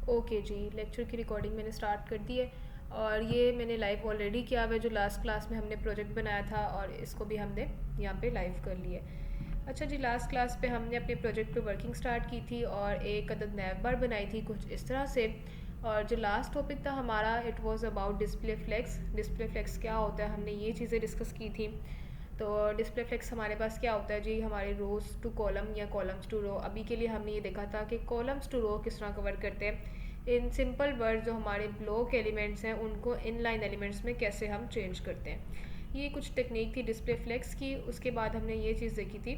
Okay जी, lecture की recording मैंने start कर दी है और ये मैंने लाइव ऑलरेडी किया हुआ है। जो लास्ट क्लास में हमने प्रोजेक्ट बनाया था और इसको भी हमने यहाँ पे लाइव कर लिया है। अच्छा जी, लास्ट क्लास पे हमने अपने प्रोजेक्ट पे वर्किंग स्टार्ट की थी और एक अदद नैव बार बनाई थी कुछ इस तरह से। और जो लास्ट टॉपिक था हमारा, it was about display flex. Display flex क्या होता है, हमने ये चीज़ें डिस्कस की थी। तो डिस्प्ले फ्लेक्स हमारे पास क्या होता है जी, हमारे रोज़ टू कॉलम या कॉलम्स टू रो। अभी के लिए हमने ये देखा था कि कॉलम्स टू रो किस तरह कवर करते हैं। इन सिंपल वर्ड जो हमारे ब्लॉक एलिमेंट्स हैं उनको इन लाइन एलिमेंट्स में कैसे हम चेंज करते हैं। ये कुछ टेक्निक थी डिस्प्ले फ्लेक्स की। उसके बाद हमने ये चीज़ देखी थी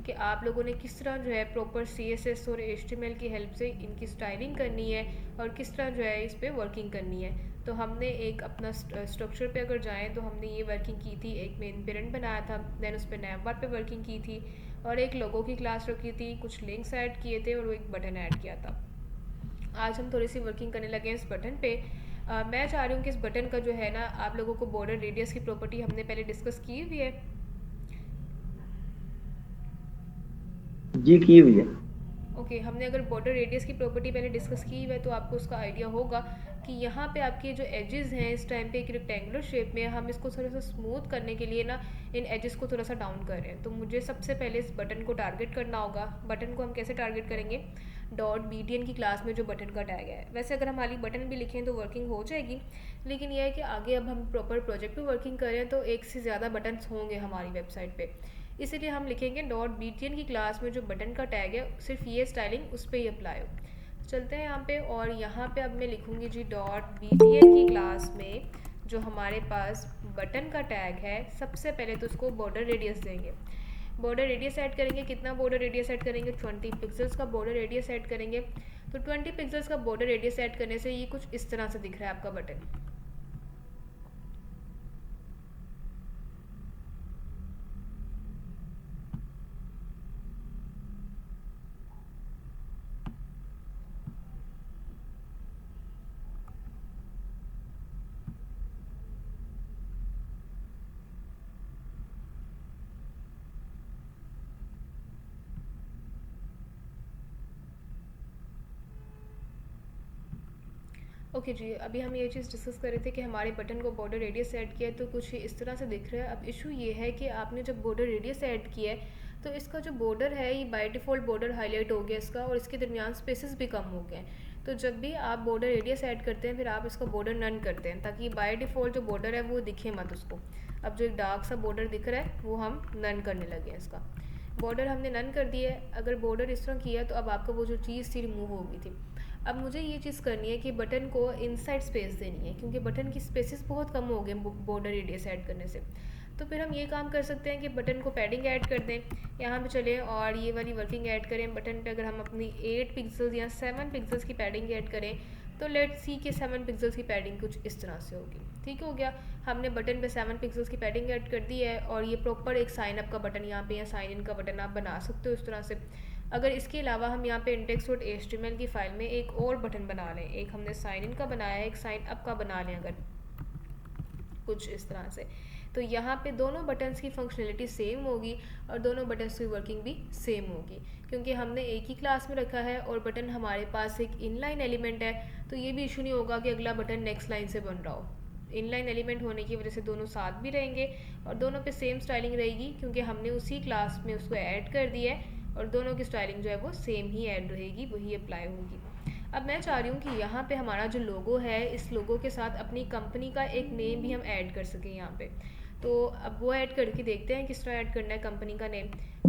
कि आप लोगों ने किस तरह जो है प्रॉपर CSS और HTML की हेल्प से इनकी स्टाइलिंग करनी है और किस तरह जो है इस पर वर्किंग करनी है। तो हमने एक अपना स्ट्रक्चर पे अगर जाएँ तो हमने ये वर्किंग की थी। एक मेन पेरेंट बनाया था, देन उस पर नैव बार पे वर्किंग की थी और एक लोगों की क्लास रखी थी, कुछ लिंक्स ऐड किए थे और एक बटन ऐड किया था। आज हम थोड़ी सी वर्किंग करने लगे हैं इस बटन पे। मैं चाह रही हूँ कि इस बटन का जो है ना, आप लोगों को बॉर्डर रेडियस की प्रॉपर्टी हमने पहले डिस्कस की हुई है। जी की हुई है। ओके, हमने अगर बॉर्डर रेडियस की प्रॉपर्टी पहले डिस्कस की हुई है तो आपको उसका आइडिया होगा कि यहाँ पे आपके जो एजेस हैं इस टाइम पे एक रेक्टेंगुलर शेप में, हम इसको थोड़ा सा स्मूथ करने के लिए ना इन एजेस को थोड़ा सा डाउन कर रहे हैं। तो मुझे सबसे पहले इस बटन को टारगेट करना होगा। बटन को हम कैसे टारगेट करेंगे, डॉट BTN की क्लास में जो बटन का टैग है। वैसे अगर हम खाली बटन भी लिखें तो वर्किंग हो जाएगी, लेकिन यह है कि आगे अब हम प्रॉपर प्रोजेक्ट पे वर्किंग करें तो एक से ज़्यादा बटन्स होंगे हमारी वेबसाइट पे। इसीलिए हम लिखेंगे डॉट BTN की क्लास में जो बटन का टैग है सिर्फ ये स्टाइलिंग उस पर ही अप्लाई हो। चलते हैं यहाँ पे और यहाँ पे अब मैं लिखूँगी जी डॉट BTN की क्लास में जो हमारे पास बटन का टैग है, सबसे पहले तो उसको बॉर्डर रेडियस देंगे। बॉर्डर रेडियस ऐड करेंगे, कितना बॉर्डर रेडियस ऐड करेंगे, 20 पिक्सल्स का बॉर्डर रेडियस ऐड करेंगे। तो 20 पिक्सल्स का बॉर्डर रेडियस ऐड करने से ये कुछ इस तरह से दिख रहा है आपका बटन। ओके जी, अभी हम ये चीज़ डिस्कस कर रहे थे कि हमारे बटन को बॉर्डर रेडियस ऐड किया है तो कुछ इस तरह से दिख रहा है। अब इशू ये है कि आपने जब बॉर्डर रेडियस ऐड किया है तो इसका जो बॉर्डर है ये बाय डिफ़ॉल्ट बॉर्डर हाईलाइट हो गया इसका, और इसके दरमियान स्पेसेस भी कम हो गए हैं। तो जब भी आप बॉर्डर रेडियस ऐड करते हैं फिर आप इसका बॉर्डर नन करते हैं ताकि बाय डिफ़ॉल्ट जो बॉर्डर है वो दिखे मत उसको। अब जो एक डार्क सा बॉर्डर दिख रहा है वो हम नन करने लगे हैं इसका। बॉर्डर हमने नन कर दिया है। अगर बॉर्डर इस तरह किया तो अब आपका वो जो चीज़ थी रिमूव हो गई थी। अब मुझे ये चीज़ करनी है कि बटन को इनसाइड स्पेस देनी है क्योंकि बटन की स्पेसेस बहुत कम हो गए बॉर्डर रेडियस ऐड करने से। तो फिर हम ये काम कर सकते हैं कि बटन को पैडिंग ऐड कर दें। यहाँ पे चलें और ये वाली वर्किंग ऐड करें। बटन पे अगर हम अपनी 8 पिक्सल्स या 7 पिक्सल्स की पैडिंग ऐड करें तो लेट सी के 7 पिक्सल्स की पैडिंग कुछ इस तरह से होगी। ठीक हो गया, हमने बटन पे 7 पिक्सल्स की पैडिंग ऐड कर दी है और ये प्रॉपर एक साइन अप का बटन यहाँ पे या साइन इन का बटन आप बना सकते हो इस तरह से। अगर इसके अलावा हम यहाँ पे index.html की फ़ाइल में एक और बटन बना लें, एक हमने साइन इन का बनाया है, एक साइन अप का बना लें अगर कुछ इस तरह से, तो यहाँ पे दोनों बटन्स की फंक्शनलिटी सेम होगी और दोनों बटन्स की वर्किंग भी सेम होगी क्योंकि हमने एक ही क्लास में रखा है और बटन हमारे पास एक इनलाइन एलिमेंट है। तो ये भी इशू नहीं होगा कि अगला बटन नेक्स्ट लाइन से बन रहा हो। इनलाइन एलिमेंट होने की वजह से दोनों साथ भी रहेंगे और दोनों पे सेम स्टाइलिंग रहेगी क्योंकि हमने उसी क्लास में उसको ऐड कर दिया है और दोनों की स्टाइलिंग जो है वो सेम ही ऐड रहेगी, वही अप्लाई होगी। अब मैं चाह रही हूँ कि यहाँ पे हमारा जो लोगो है इस लोगो के साथ अपनी कंपनी का एक नेम भी हम ऐड कर सकें यहाँ पे। तो अब वो ऐड करके देखते हैं किस तरह ऐड करना है कंपनी का नेम।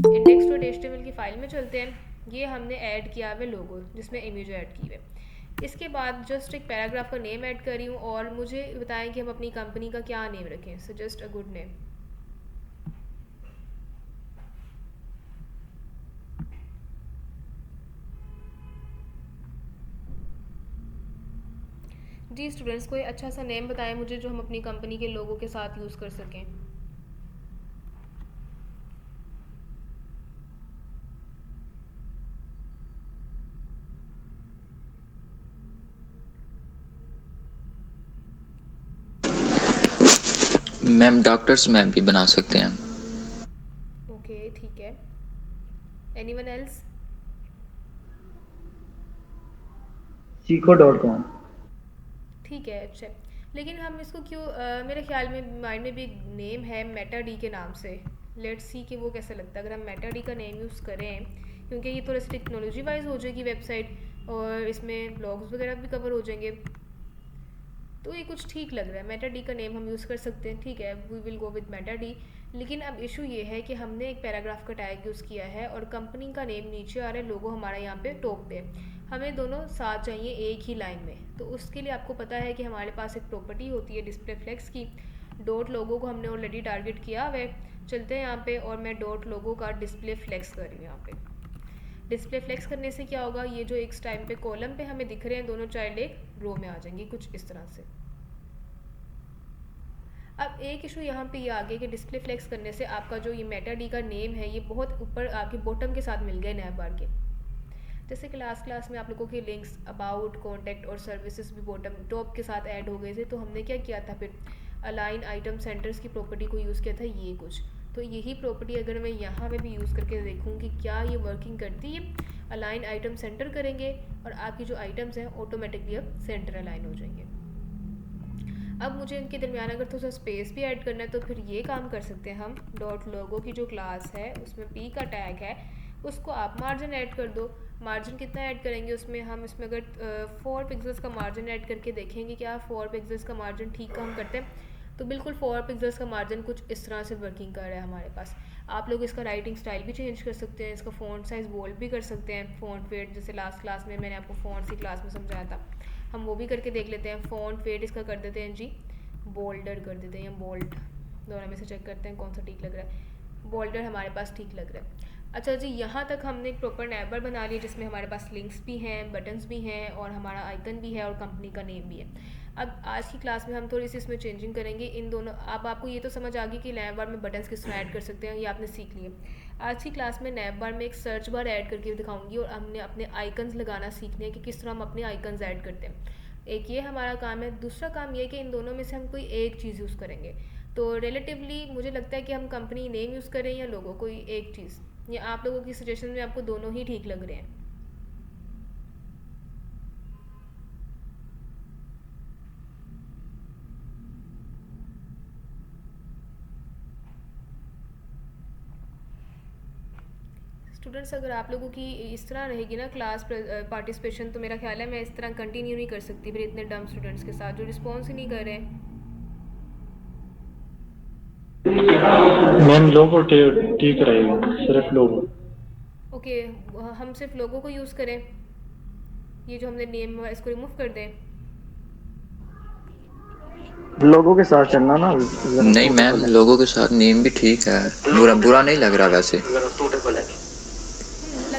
index.html की फ़ाइल में चलते हैं। ये हमने ऐड किया हुआ लोगो जिसमें इमेज ऐड की है। इसके बाद जस्ट एक पैराग्राफ का नेम ऐड कर रही हूँ और मुझे बताएं कि हम अपनी कंपनी का क्या नेम रखें। Suggest a good name. जी स्टूडेंट्स, कोई अच्छा सा नेम बताएं मुझे जो हम अपनी कंपनी के लोगों के साथ यूज़ कर सकें। मैम डॉक्टर्स मैम भी बना सकते हैं। ओके ठीक है, एनीवन एल्स? chico.com। ठीक है, अच्छा। लेकिन हम इसको क्यों मेरे ख्याल में माइंड में भी एक नेम है मेटा डी के नाम से। लेट्स सी कि वो कैसा लगता है अगर हम मेटा डी का नेम यूज़ करें, क्योंकि ये थोड़ा सा टेक्नोलॉजी वाइज हो जाएगी वेबसाइट और इसमें ब्लॉग्स वगैरह भी कवर हो जाएंगे। तो ये कुछ ठीक लग रहा है, मेटा डी का नेम हम यूज़ कर सकते हैं, ठीक है, we will go with meta D. लेकिन अब इशू ये है कि हमने एक पैराग्राफ का टैग यूज़ किया है और कंपनी का नेम नीचे आ रहा है, लोगो हमारा यहाँ पे टॉप पे है। हमें दोनों साथ चाहिए एक ही लाइन में। तो उसके लिए आपको पता है कि हमारे पास एक प्रॉपर्टी होती है डिस्प्ले फ्लेक्स की। डॉट लोगो को हमने ऑलरेडी टारगेट किया हुआ है। चलते हैं यहाँ पे और मैं डॉट लोगो का डिस्प्ले फ्लेक्स कर रही हूँ यहाँ पे। डिस्प्ले फ्लेक्स करने से क्या होगा, ये जो एक टाइम पे कॉलम पे हमें दिख रहे हैं दोनों चाइल्ड एक रो में आ जाएंगी कुछ इस तरह से। अब एक इशू यहाँ पे ये आ गया कि डिस्प्ले फ्लेक्स करने से आपका जो ये मेटा डी का नेम है ये बहुत ऊपर आके बॉटम के साथ मिल गए नैब बार के। जैसे क्लास में आप लोगों के लिंक्स अबाउट कॉन्टैक्ट और सर्विसेज भी बॉटम टॉप के साथ ऐड हो गए थे। तो हमने क्या किया था फिर अलाइन आइटम सेंटर्स की प्रॉपर्टी को यूज़ किया था ये कुछ। तो यही प्रॉपर्टी अगर मैं यहाँ पे भी यूज़ करके देखूँ कि क्या ये वर्किंग करती है, अलाइन आइटम सेंटर करेंगे और आपकी जो आइटम्स हैं ऑटोमेटिकली अब सेंटर अलाइन हो जाएंगे। अब मुझे इनके दरमियान अगर थोड़ा सा स्पेस भी ऐड करना है तो फिर ये काम कर सकते हैं हम। डॉट लोगो की जो क्लास है उसमें पी का टैग है, उसको आप मार्जिन ऐड कर दो। मार्जिन कितना ऐड करेंगे उसमें, हम इसमें अगर 4 पिक्सल्स का मार्जिन ऐड करके देखेंगे क्या 4 पिक्सल्स का मार्जिन ठीक काम करते हैं। तो बिल्कुल 4 पिक्सल्स का मार्जिन कुछ इस तरह से वर्किंग कर रहा है हमारे पास। आप लोग इसका राइटिंग स्टाइल भी चेंज कर सकते हैं, इसका फ़ॉन्ट साइज़ बोल्ड भी कर सकते हैं, फ़ॉन्ट वेट जैसे लास्ट क्लास में मैंने आपको फ़ॉन्ट की क्लास में समझाया था, हम वो भी करके देख लेते हैं। फ़ॉन्ट वेट इसका कर देते हैं जी बोल्डर कर देते हैं या बोल्ड, दोनों में से चेक करते हैं कौन सा ठीक लग रहा है। बोल्डर हमारे पास ठीक लग रहा है। अच्छा जी, यहाँ तक हमने एक प्रॉपर नैबर बना लिया जिसमें हमारे पास लिंक्स भी हैं, बटन्स भी हैं और हमारा आइकन भी है और कंपनी का नेम भी है। अब आज की क्लास में हम थोड़ी सी इसमें चेंजिंग करेंगे इन दोनों। अब आपको ये तो समझ आ गई कि नैब बार में बटन्स किस तरह ऐड कर सकते हैं, ये आपने सीख लिया। आज की क्लास में नैब बार में एक सर्च बार ऐड करके दिखाऊंगी और हमने अपने आइकन्स लगाना सीखने हैं कि किस तरह हम अपने आइकन्स ऐड करते हैं। एक ये हमारा काम है। दूसरा काम ये है कि इन दोनों में से हम कोई एक चीज़ यूज़ करेंगे। तो रिलेटिवली मुझे लगता है कि हम कंपनी नेम यूज़ करें या लोगो, कोई एक चीज़। या आप लोगों की सजेशन में आपको दोनों ही ठीक लग रहे हैं। स्टूडेंट्स, अगर आप लोगों की इस तरह रहेगी ना क्लास पार्टिसिपेशन, तो मेरा ख्याल है मैं इस तरह कंटिन्यू नहीं कर सकती फिर इतने डम स्टूडेंट्स के साथ जो रिस्पॉन्स ही नहीं कर रहे हैं। मैम लोगो ठीक रहेगा, सिर्फ लोगो। ओके, हम सिर्फ लोगों को यूज़ करें, ये जो हमने नेम इसको रिमूव कर दें। लोगों के साथ चलना ना। नहीं मैम, लोगों के साथ नेम भी ठीक है, बुरा बुरा नहीं लग रहा वैसे। लग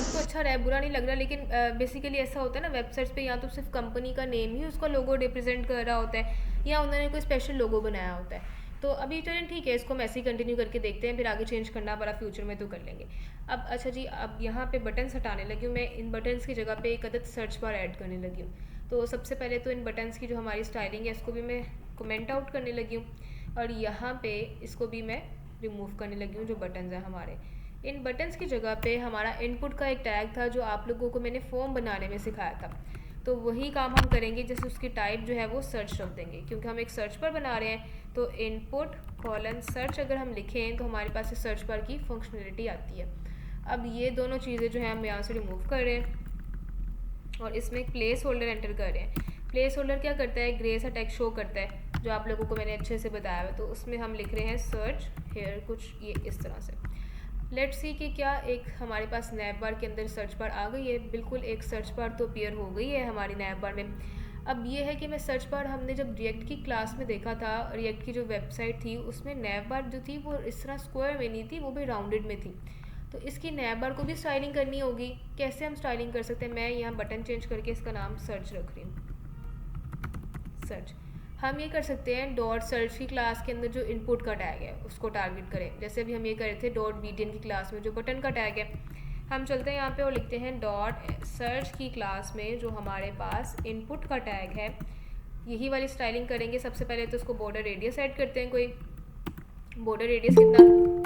तो अच्छा रहा है, बुरा नहीं लग रहा, लेकिन बेसिकली ऐसा होता है ना वेबसाइट्स पे, या तो सिर्फ कंपनी का नेम ही उसका लोगो रिप्रेजेंट कर रहा होता है या उन्होंने कोई स्पेशल लोगो बनाया होता है। तो अभी चलें ठीक है, इसको हम ऐसे ही कंटिन्यू करके देखते हैं, फिर आगे चेंज करना पड़ा फ्यूचर में तो कर लेंगे। अब अच्छा जी, अब यहाँ पे बटन्स हटाने लगी हूँ मैं। इन बटन्स की जगह पे एक अदद सर्च बार ऐड करने लगी हूँ। तो सबसे पहले तो इन बटन्स की जो हमारी स्टाइलिंग है इसको भी मैं कमेंट आउट करने लगी हूँ और यहाँ पे इसको भी मैं रिमूव करने लगी हूँ जो बटन्स हैं हमारे। इन बटन्स की जगह पे हमारा इनपुट का एक टैग था जो आप लोगों को मैंने फॉर्म बनाने में सिखाया था, तो वही काम हम करेंगे। जैसे उसकी टाइप जो है वो सर्च रख देंगे क्योंकि हम एक सर्च बार बना रहे हैं। तो इनपुट कॉलन सर्च अगर हम लिखें तो हमारे पास इस सर्च बार की फंक्शनलिटी आती है। अब ये दोनों चीज़ें जो है हम यहाँ से रिमूव कर रहे हैं और इसमें एक प्लेस होल्डर एंटर कर रहे हैं। प्लेस होल्डर क्या करता है, ग्रे सा टेक्स्ट शो करता है जो आप लोगों को मैंने अच्छे से बताया हुआ। तो उसमें हम लिख रहे हैं सर्च हेयर, कुछ ये इस तरह से। लेट्स सी कि क्या एक हमारे पास नैब बार के अंदर सर्च बार आ गई है। बिल्कुल एक सर्च बार तो अपीयर हो गई है हमारी नैब बार में। अब ये है कि मैं सर्च बार, हमने जब रिएक्ट की क्लास में देखा था, रिएक्ट की जो वेबसाइट थी उसमें नैब बार जो थी वो इस तरह स्क्वायर में नहीं थी, वो भी राउंडेड में थी। तो इसकी नैब बार को भी स्टाइलिंग करनी होगी। कैसे हम स्टाइलिंग कर सकते हैं, मैं यहाँ बटन चेंज करके इसका नाम सर्च रख रही हूँ। सर्च हम ये कर सकते हैं डॉट सर्च की क्लास के अंदर जो इनपुट का टैग है उसको टारगेट करें। जैसे अभी हम ये कर रहे थे डॉट बीटीएन की क्लास में जो बटन का टैग है, हम चलते हैं यहाँ पे और लिखते हैं डॉट सर्च की क्लास में जो हमारे पास इनपुट का टैग है, यही वाली स्टाइलिंग करेंगे। सबसे पहले तो उसको बॉर्डर रेडियस ऐड करते हैं, कोई बॉर्डर रेडियस कितना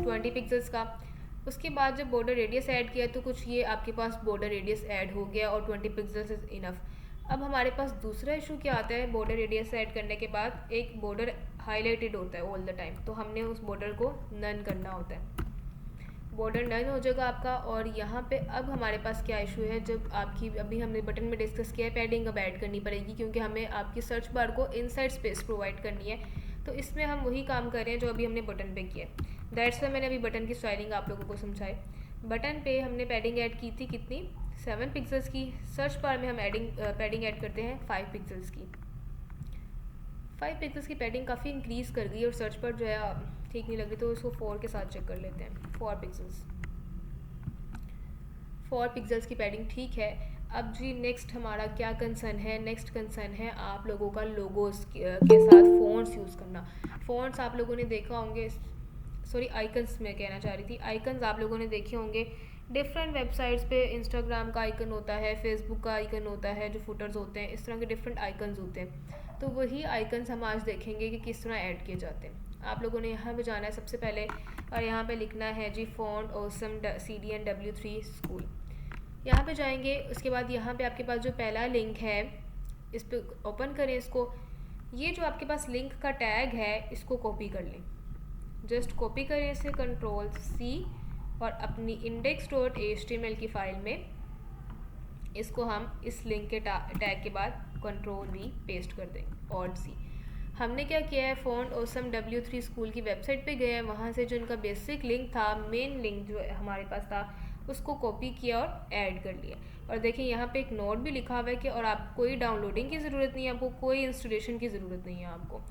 20 पिक्सल्स का। उसके बाद जब बॉर्डर रेडियस ऐड किया तो कुछ ये आपके पास बॉर्डर रेडियस ऐड हो गया और 20 पिक्सल्स इज इनफ। अब हमारे पास दूसरा इशू क्या आता है, बॉर्डर रेडियस ऐड करने के बाद एक बॉर्डर हाईलाइटेड होता है ऑल द टाइम, तो हमने उस बॉर्डर को नन करना होता है। बॉर्डर नन हो जाएगा आपका। और यहाँ पे अब हमारे पास क्या इशू है, जब आपकी अभी हमने बटन में डिस्कस किया है पैडिंग अब ऐड करनी पड़ेगी, क्योंकि हमें आपकी सर्च बार को इनसाइड स्पेस प्रोवाइड करनी है। तो इसमें हम वही काम कर रहे हैं जो अभी हमने बटन पे किया है। दैट्स वाई मैंने अभी बटन की स्टाइलिंग आप लोगों को समझाई। बटन पे हमने पैडिंग ऐड की थी कितनी, 7 पिक्सल्स की। सर्च बार में हम पैडिंग ऐड करते हैं 5 पिक्सल्स की। 5 पिक्सल्स की पैडिंग काफ़ी इंक्रीज़ कर गई और सर्च पर जो है ठीक नहीं लग रही, तो उसको 4 के साथ चेक कर लेते हैं। 4 पिक्सल्स, 4 पिक्सल्स की पैडिंग ठीक है। अब जी नेक्स्ट हमारा क्या कंसर्न है, नेक्स्ट कंसर्न है आप लोगों का लोगोस के साथ फ़ॉन्ट्स यूज़ करना। फ़ॉन्ट्स आप लोगों ने देखा होंगे, सॉरी आइकन्स मैं कहना चाह रही थी, आइकन्स आप लोगों ने देखे होंगे डिफरेंट वेबसाइट्स पे। इंस्टाग्राम का आइकन होता है, फेसबुक का आइकन होता है, जो फुटर्स होते हैं, इस तरह के डिफरेंट आइकन्स होते हैं। तो वही आइकन्स हम आज देखेंगे कि किस तरह ऐड किए जाते हैं। आप लोगों ने यहाँ पे जाना है सबसे पहले और यहाँ पे लिखना है जी font awesome CDN W3 school. यहाँ पे जाएंगे, उसके बाद यहाँ पे आपके पास जो पहला लिंक है इस पर ओपन करें इसको। ये जो आपके पास लिंक का टैग है इसको कॉपी कर लें, जस्ट कॉपी करें इसे Ctrl+C और अपनी index.html की फ़ाइल में इसको हम इस लिंक के टैग के बाद Ctrl+V पेस्ट कर दें Alt+C। हमने क्या किया है, फॉन्ट ऑसम W3 स्कूल की वेबसाइट पे गए हैं, वहाँ से जो इनका बेसिक लिंक था, मेन लिंक जो हमारे पास था, उसको कॉपी किया और ऐड कर लिया। और देखिए यहाँ पे एक नोट भी लिखा हुआ है कि और आप कोई डाउनलोडिंग की ज़रूरत नहीं है, आपको कोई इंस्टॉलेशन की ज़रूरत नहीं है, आपको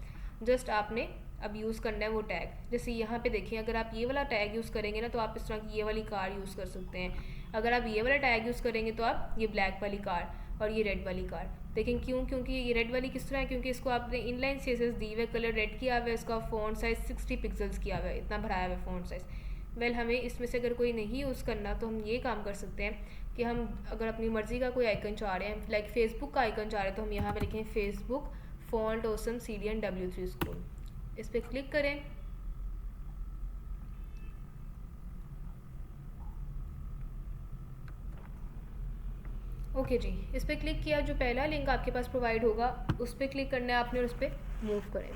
जस्ट आपने अब यूज़ करना है वो टैग। जैसे यहाँ पे देखिए, अगर आप ये वाला टैग यूज़ करेंगे ना तो आप इस तरह की ये वाली कार यूज़ कर सकते हैं। अगर आप ये वाला टैग यूज़ करेंगे तो आप ये ब्लैक वाली कार और ये रेड वाली कार। देखें क्यों, क्योंकि ये रेड वाली किस तरह है, क्योंकि इसको आपने इनलाइन CSS दी हुई, कलर रेड किया हुआ है, इसका फ़ॉन्ट साइज़ 60 पिक्सल्स किया हुआ है, इतना भराया हुआ है फ़ॉन्ट साइज़। वेल हमें इसमें से अगर कोई नहीं यूज़ करना तो हम ये काम कर सकते हैं कि हम अगर अपनी मर्ज़ी का कोई आइकन चाह रहे हैं, लाइक फेसबुक का आइकन चाह रहे हैं, तो हम यहाँ पे लिखें Facebook font awesome CDN W3 school. इस पर क्लिक करें। ओके जी, इस पर क्लिक किया, जो पहला लिंक आपके पास प्रोवाइड होगा उस पर क्लिक करना है आपने और उस पर मूव करें।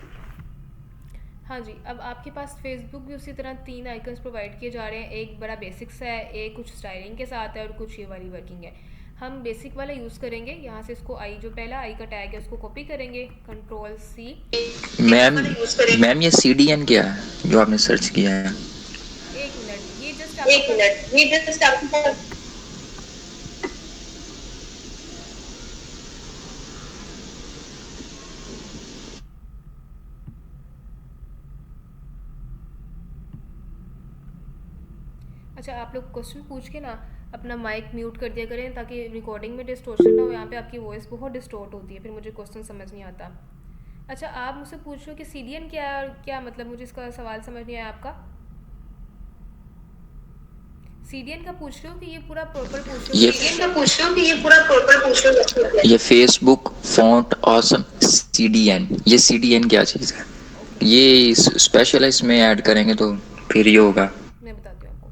हाँ जी, अब आपके पास फेसबुक भी उसी तरह 3 आइकन्स प्रोवाइड किए जा रहे हैं। एक बड़ा बेसिक्स है, एक कुछ स्टाइलिंग के साथ है और कुछ ये वाली वर्किंग है। हम बेसिक वाला यूज़ करेंगे। यहाँ से इसको जो पहला आई का टैग है उसको कॉपी करेंगे, Ctrl+C। मैम ये CDN क्या है जो आपने सर्च किया है? एक मिनट, ये जस्ट आपको अच्छा, आप लोग क्वेश्चन पूछ के ना अपना माइक म्यूट कर दिया करें ताकि रिकॉर्डिंग में डिस्टोर्शन ना हो। यहाँ पे आपकी वॉइस बहुत डिस्टोर्ट होती है, फिर मुझे क्वेश्चन समझ नहीं आता। अच्छा, आप मुझसे पूछ रहे हो कि CDN क्या है और क्या मतलब, मुझे इसका सवाल समझ नहीं आया आपका। CDN का पूछ रहे हो कि ये पूरा प्रॉपर पूछ रहे हो? CDN का पूछ रहे हो कि ये पूरा प्रॉपर पूछ रहे हो? ये फेसबुक फॉन्ट ऑसम CDN, ये CDN क्या चीज़ है? ये स्पेशल है, इसमें ऐड करेंगे तो फिर ये होगा। मैं बताती हूँ आपको।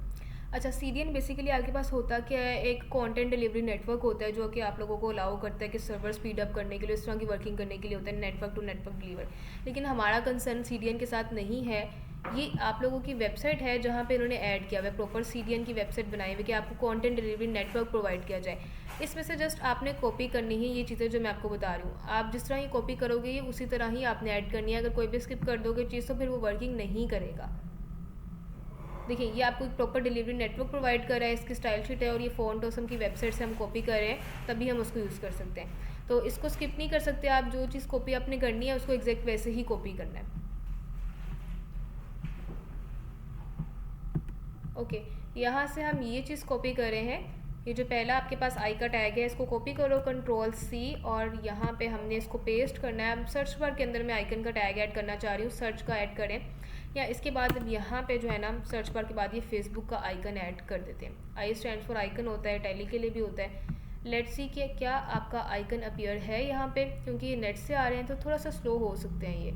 अच्छा, CDN बेसिकली आपके पास होता क्या है, एक कंटेंट डिलीवरी नेटवर्क होता है जो कि आप लोगों को अलाउ करता है कि सर्वर स्पीड अप करने के लिए, इस तरह की वर्किंग करने के लिए होता है, नेटवर्क टू नेटवर्क डिलीवर। लेकिन हमारा कंसर्न CDN के साथ नहीं है। ये आप लोगों की वेबसाइट है जहाँ पे इन्होंने ऐड किया हुआ है, प्रॉपर CDN की वेबसाइट बनाई हुई कि आपको कंटेंट डिलीवरी नेटवर्क प्रोवाइड किया जाए। इसमें से जस्ट आपने कॉपी करनी है ये चीज़ें जो मैं आपको बता रही हूँ। आप जिस तरह ही कॉपी करोगे ये उसी तरह ही आपने ऐड करनी है। अगर कोई भी स्किप कर दोगे चीज़ तो फिर वो वर्किंग नहीं करेगा। देखिए, ये आपको एक प्रॉपर डिलीवरी नेटवर्क प्रोवाइड कर रहा है, इसकी स्टाइल शीट है और ये फॉन्ट ऑसम की वेबसाइट से हम कॉपी कर रहे हैं, तभी हम उसको यूज़ कर सकते हैं। तो इसको स्किप नहीं कर सकते आप, जो चीज़ कॉपी आपने करनी है उसको एग्जैक्ट वैसे ही कॉपी करना है। ओके, यहाँ से हम ये चीज़ कॉपी कर रहे हैं। ये जो पहला आपके पास आई का टैग है इसको कॉपी करो, Ctrl+C, और यहाँ पे हमने इसको पेस्ट करना है। अब सर्च बार के अंदर मैं आइकन का टैग ऐड करना चाह रही हूँ, सर्च का ऐड करें। या इसके बाद अब यहाँ पे जो है ना, सर्च बार के बाद ये फेसबुक का आइकन ऐड कर देते हैं। आई स्टैंड फॉर आइकन होता है, टैली के लिए भी होता है। लेट्स सी कि क्या आपका आइकन अपीयर है यहाँ पे, क्योंकि ये नेट से आ रहे हैं तो थोड़ा सा स्लो हो सकते हैं ये।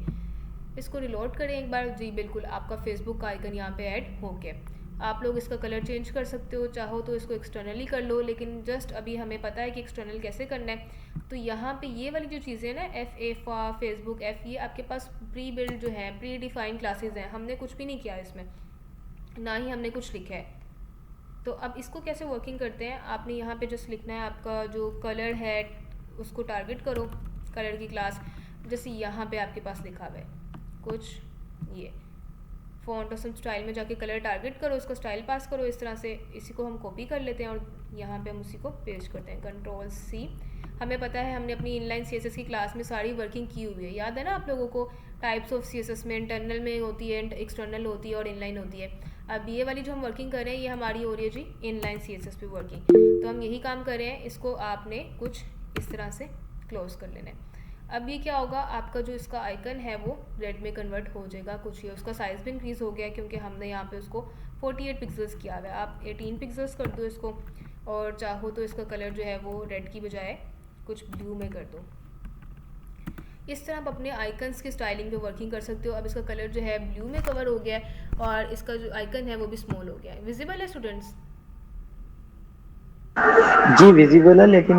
इसको रिलोड करें एक बार। जी बिल्कुल, आपका फेसबुक का आइकन यहाँ पे ऐड हो गया। आप लोग इसका कलर चेंज कर सकते हो, चाहो तो इसको एक्सटर्नली कर लो, लेकिन जस्ट अभी हमें पता है कि एक्सटर्नल कैसे करना है। तो यहाँ पे ये वाली जो चीज़ें हैं ना, फेसबुक ये आपके पास प्री बिल्ड जो है, प्री डिफाइंड क्लासेस हैं, हमने कुछ भी नहीं किया इसमें, ना ही हमने कुछ लिखा है। तो अब इसको कैसे वर्किंग करते हैं, आपने यहाँ पे जस्ट लिखना है आपका जो कलर है उसको टारगेट करो, कलर की क्लास, जैसे यहाँ पे आपके पास लिखा हुआ है कुछ ये फॉन्ट ऑसम स्टाइल में जाके कलर टारगेट करो, उसको स्टाइल पास करो इस तरह से। इसी को हम कॉपी कर लेते हैं और यहाँ पे हम उसी को पेस्ट करते हैं, Ctrl+C। हमें पता है हमने अपनी इनलाइन CSS की क्लास में सारी वर्किंग की हुई है, याद है ना आप लोगों को, टाइप्स ऑफ CSS में इंटरनल में होती है, एक्सटर्नल होती है और इनलाइन होती है। अब ये वाली जो हम वर्किंग कर रहे हैं ये हमारी हो रही है जी इनलाइन CSS पे वर्किंग। तो हम यही काम कर रहे हैं, इसको आपने कुछ इस तरह से क्लोज कर लेना है। अब ये क्या होगा, आपका जो इसका आइकन है वो रेड में कन्वर्ट हो जाएगा, कुछ ये उसका साइज़ भी इंक्रीज़ हो गया क्योंकि हमने यहाँ पे उसको 48 पिक्सल्स किया हुआ है। आप 18 पिक्सल्स कर दो इसको, और चाहो तो इसका कलर जो है वो रेड की बजाय कुछ ब्लू में कर दो। इस तरह आप अपने आइकन्स की स्टाइलिंग पे वर्किंग कर सकते हो। अब इसका कलर जो है ब्लू में कवर हो गया है और इसका जो आइकन है वो भी स्मॉल हो गया है। विजिबल है स्टूडेंट्स? जी विजिबल है, लेकिन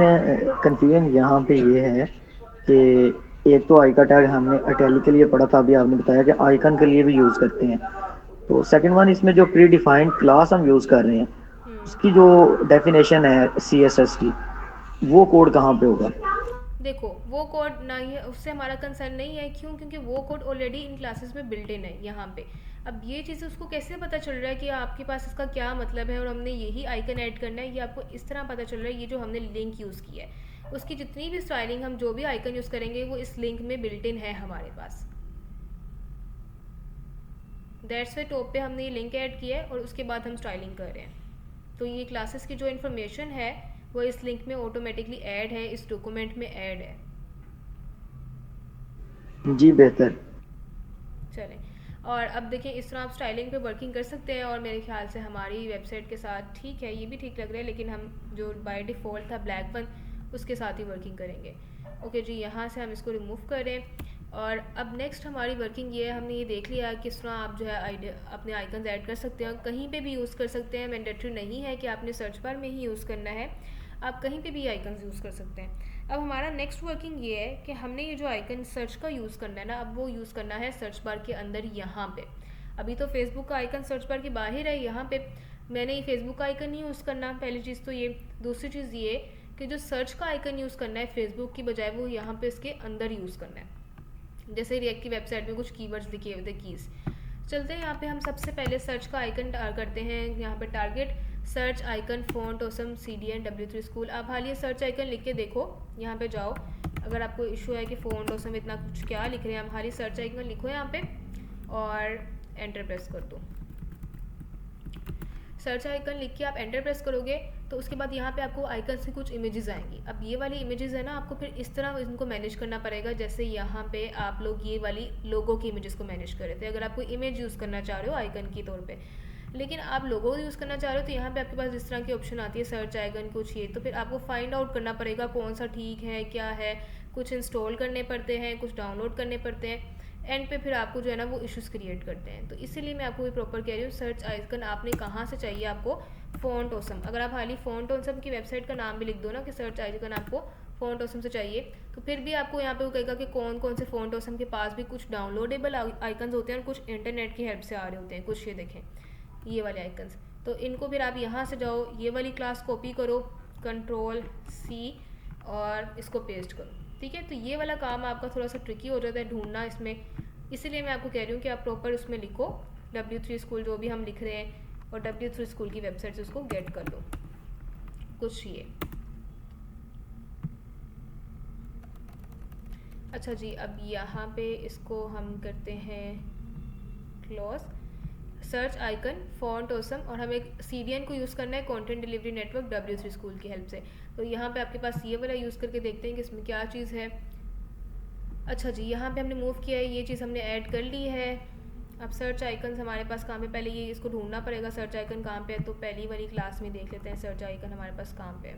कंफ्यूजन यहाँ पे ये है कि एक तो आई का टैग हमने अटैली के लिए पढ़ा था, अभी आपने बताया कि आइकन के लिए भी यूज़ करते हैं। तो सेकंड वन, इसमें जो प्री डिफाइंड क्लास हम यूज़ कर रहे हैं उसकी जो डेफिनेशन है CSS की, वो कोड कहाँ पे होगा? देखो वो कोड ना ही है, उससे हमारा कंसर्न नहीं है। क्यों? क्योंकि वो कोड ऑलरेडी इन क्लासेस में बिल्ट इन है यहाँ पे। अब ये चीज़ उसको कैसे पता चल रहा है कि आपके पास इसका क्या मतलब है और हमने यही आइकन ऐड करना है, ये आपको इस तरह पता चल रहा है। ये जो हमने लिंक यूज़ किया है उसकी जितनी भी स्टाइलिंग, हम जो भी आइकन यूज़ करेंगे वो इस लिंक में बिल्ट इन है हमारे पास। दैट्स वे टॉप पे हमने ये लिंक ऐड किया है और उसके बाद हम स्टाइलिंग कर रहे हैं। तो ये क्लासेस की जो इन्फॉर्मेशन है वो इस लिंक में ऑटोमेटिकली ऐड है, इस डॉक्यूमेंट में ऐड है। जी बेहतर। चलें, और अब देखिए इस तरह आप स्टाइलिंग पे वर्किंग कर सकते हैं और मेरे ख्याल से हमारी वेबसाइट के साथ ठीक है, ये भी ठीक लग रहा है, लेकिन हम जो बाय डिफ़ॉल्ट था ब्लैक वन उसके साथ ही वर्किंग करेंगे। ओके जी, यहाँ से हम इसको रिमूव करें। और अब नेक्स्ट हमारी वर्किंग ये है, हमने ये देख लिया किस तरह आप जो है अपने आइकन्स ऐड कर सकते हैं, कहीं पे भी यूज़ कर सकते हैं। मैंडेटरी नहीं है कि आपने सर्च बार में ही यूज़ करना है, आप कहीं पे भी आइकन्स यूज़ कर सकते हैं। अब हमारा नेक्स्ट वर्किंग ये है कि हमने ये जो आइकन सर्च का यूज़ करना है ना, अब वो यूज़ करना है सर्च बार के अंदर यहाँ पे। अभी तो फेसबुक का आइकन सर्च बार के बाहर है, यहाँ पे मैंने ये फेसबुक का आइकन नहीं यूज़ करना, पहली चीज़ तो ये। दूसरी चीज़ ये कि जो सर्च का आइकन यूज़ करना है फेसबुक की बजाय, वो यहाँ पे इसके अंदर यूज़ करना है। जैसे रिएक्ट की वेबसाइट में कुछ कीवर्ड्स लिखे हुए थे, कीज़। चलते हैं यहाँ पे हम सबसे पहले सर्च का आइकन करते हैं, यहाँ पे target search icon font awesome CDN W3 school. आप हाल ये सर्च आइकन लिख के देखो, यहाँ पे जाओ, अगर आपको इशू है कि फॉन्ट ऑसम इतना कुछ क्या लिख रहे हैं, आप हाल ही सर्च आइकन लिखो यहाँ पे और एंटर प्रेस कर दो। सर्च आइकन लिख के आप एंटर प्रेस करोगे तो उसके बाद यहाँ पे आपको आइकन से कुछ इमेजेस आएंगी। अब ये वाली इमेजेस है ना, आपको फिर इस तरह इनको मैनेज करना पड़ेगा, जैसे यहाँ पे आप लोग ये वाली लोगो की इमेजेस को मैनेज कर रहे थे। अगर आप कोई इमेज यूज़ करना चाह रहे हो आइकन के तौर पे, लेकिन आप लोगो यूज़ करना चाह रहे हो, तो यहाँ पे आपके पास इस तरह की ऑप्शन आती है सर्च आइकन कुछ ये, तो फिर आपको फाइंड आउट करना पड़ेगा कौन सा ठीक है, क्या है। कुछ इंस्टॉल करने पड़ते हैं, कुछ डाउनलोड करने पड़ते हैं, एंड पे फिर आपको जो है ना वो इश्यूज़ क्रिएट करते हैं। तो इसीलिए मैं आपको ये प्रॉपर कह रही हूँ, सर्च आइकन आपने कहाँ से चाहिए आपको, फॉन्ट ऑसम। अगर आप हाली फॉन्ट ऑसम की वेबसाइट का नाम भी लिख दो ना कि सर्च आइकन आपको फॉन्ट ऑसम से चाहिए, तो फिर भी आपको यहाँ पे वो कहेगा कि कौन कौन से फॉन्ट ऑसम के पास भी कुछ डाउनलोडेबल आइकन्स होते हैं और कुछ इंटरनेट की हेल्प से आ रहे होते हैं। कुछ ये देखें, ये वाले आइकन्स, तो इनको फिर आप यहाँ से जाओ, ये वाली क्लास कॉपी करो, Ctrl+C और इसको पेस्ट करो। ठीक है, तो ये वाला काम आपका थोड़ा सा ट्रिकी हो जाता है ढूंढना इसमें, इसीलिए मैं आपको कह रही हूँ कि आप प्रॉपर उसमें लिखो W3 स्कूल जो भी हम लिख रहे हैं, और W3 स्कूल की वेबसाइट से उसको गेट कर लो कुछ ये। अच्छा जी, अब यहाँ पे इसको हम करते हैं close. Search icon font awesome, और हमें CDN को यूज़ करना है, content delivery network W3 school की हेल्प से। तो यहाँ पे आपके पास ये वाला यूज़ करके देखते हैं कि इसमें क्या चीज़ है। अच्छा जी, यहाँ पे हमने मूव किया है, ये चीज़ हमने ऐड कर ली है। अब सर्च आइकन हमारे पास कहाँ पे, पहले ये इसको ढूंढना पड़ेगा सर्च आइकन कहाँ पे है, तो पहली वाली क्लास में देख लेते हैं सर्च आइकन हमारे पास कहाँ पे है।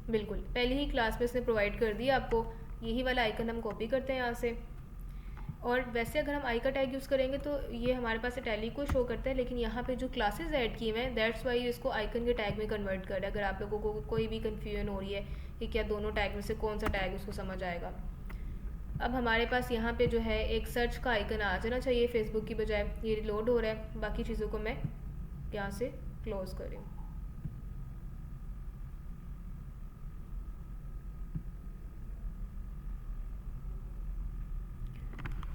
बिल्कुल पहली ही क्लास में इसने प्रोवाइड कर दिया आपको, यही वाला आइकन हम कॉपी करते हैं यहाँ से। और वैसे अगर हम आई का टैग यूज़ करेंगे तो ये हमारे पास इटैलिक को शो करता है, लेकिन यहाँ पे जो क्लासेस ऐड किए हुए हैं दैट्स वाई इसको आइकन के टैग में कन्वर्ट कर रहा है। अगर आप लोगों को कोई भी कन्फ्यूजन हो रही है कि क्या दोनों टैग में से कौन सा टैग उसको समझ आएगा। अब हमारे पास यहाँ पे जो है एक सर्च का आइकन आ जाना चाहिए फेसबुक की बजाय। ये रिलोड हो रहा है, बाकी चीज़ों को मैं यहाँ से क्लोज कर रही हूँ।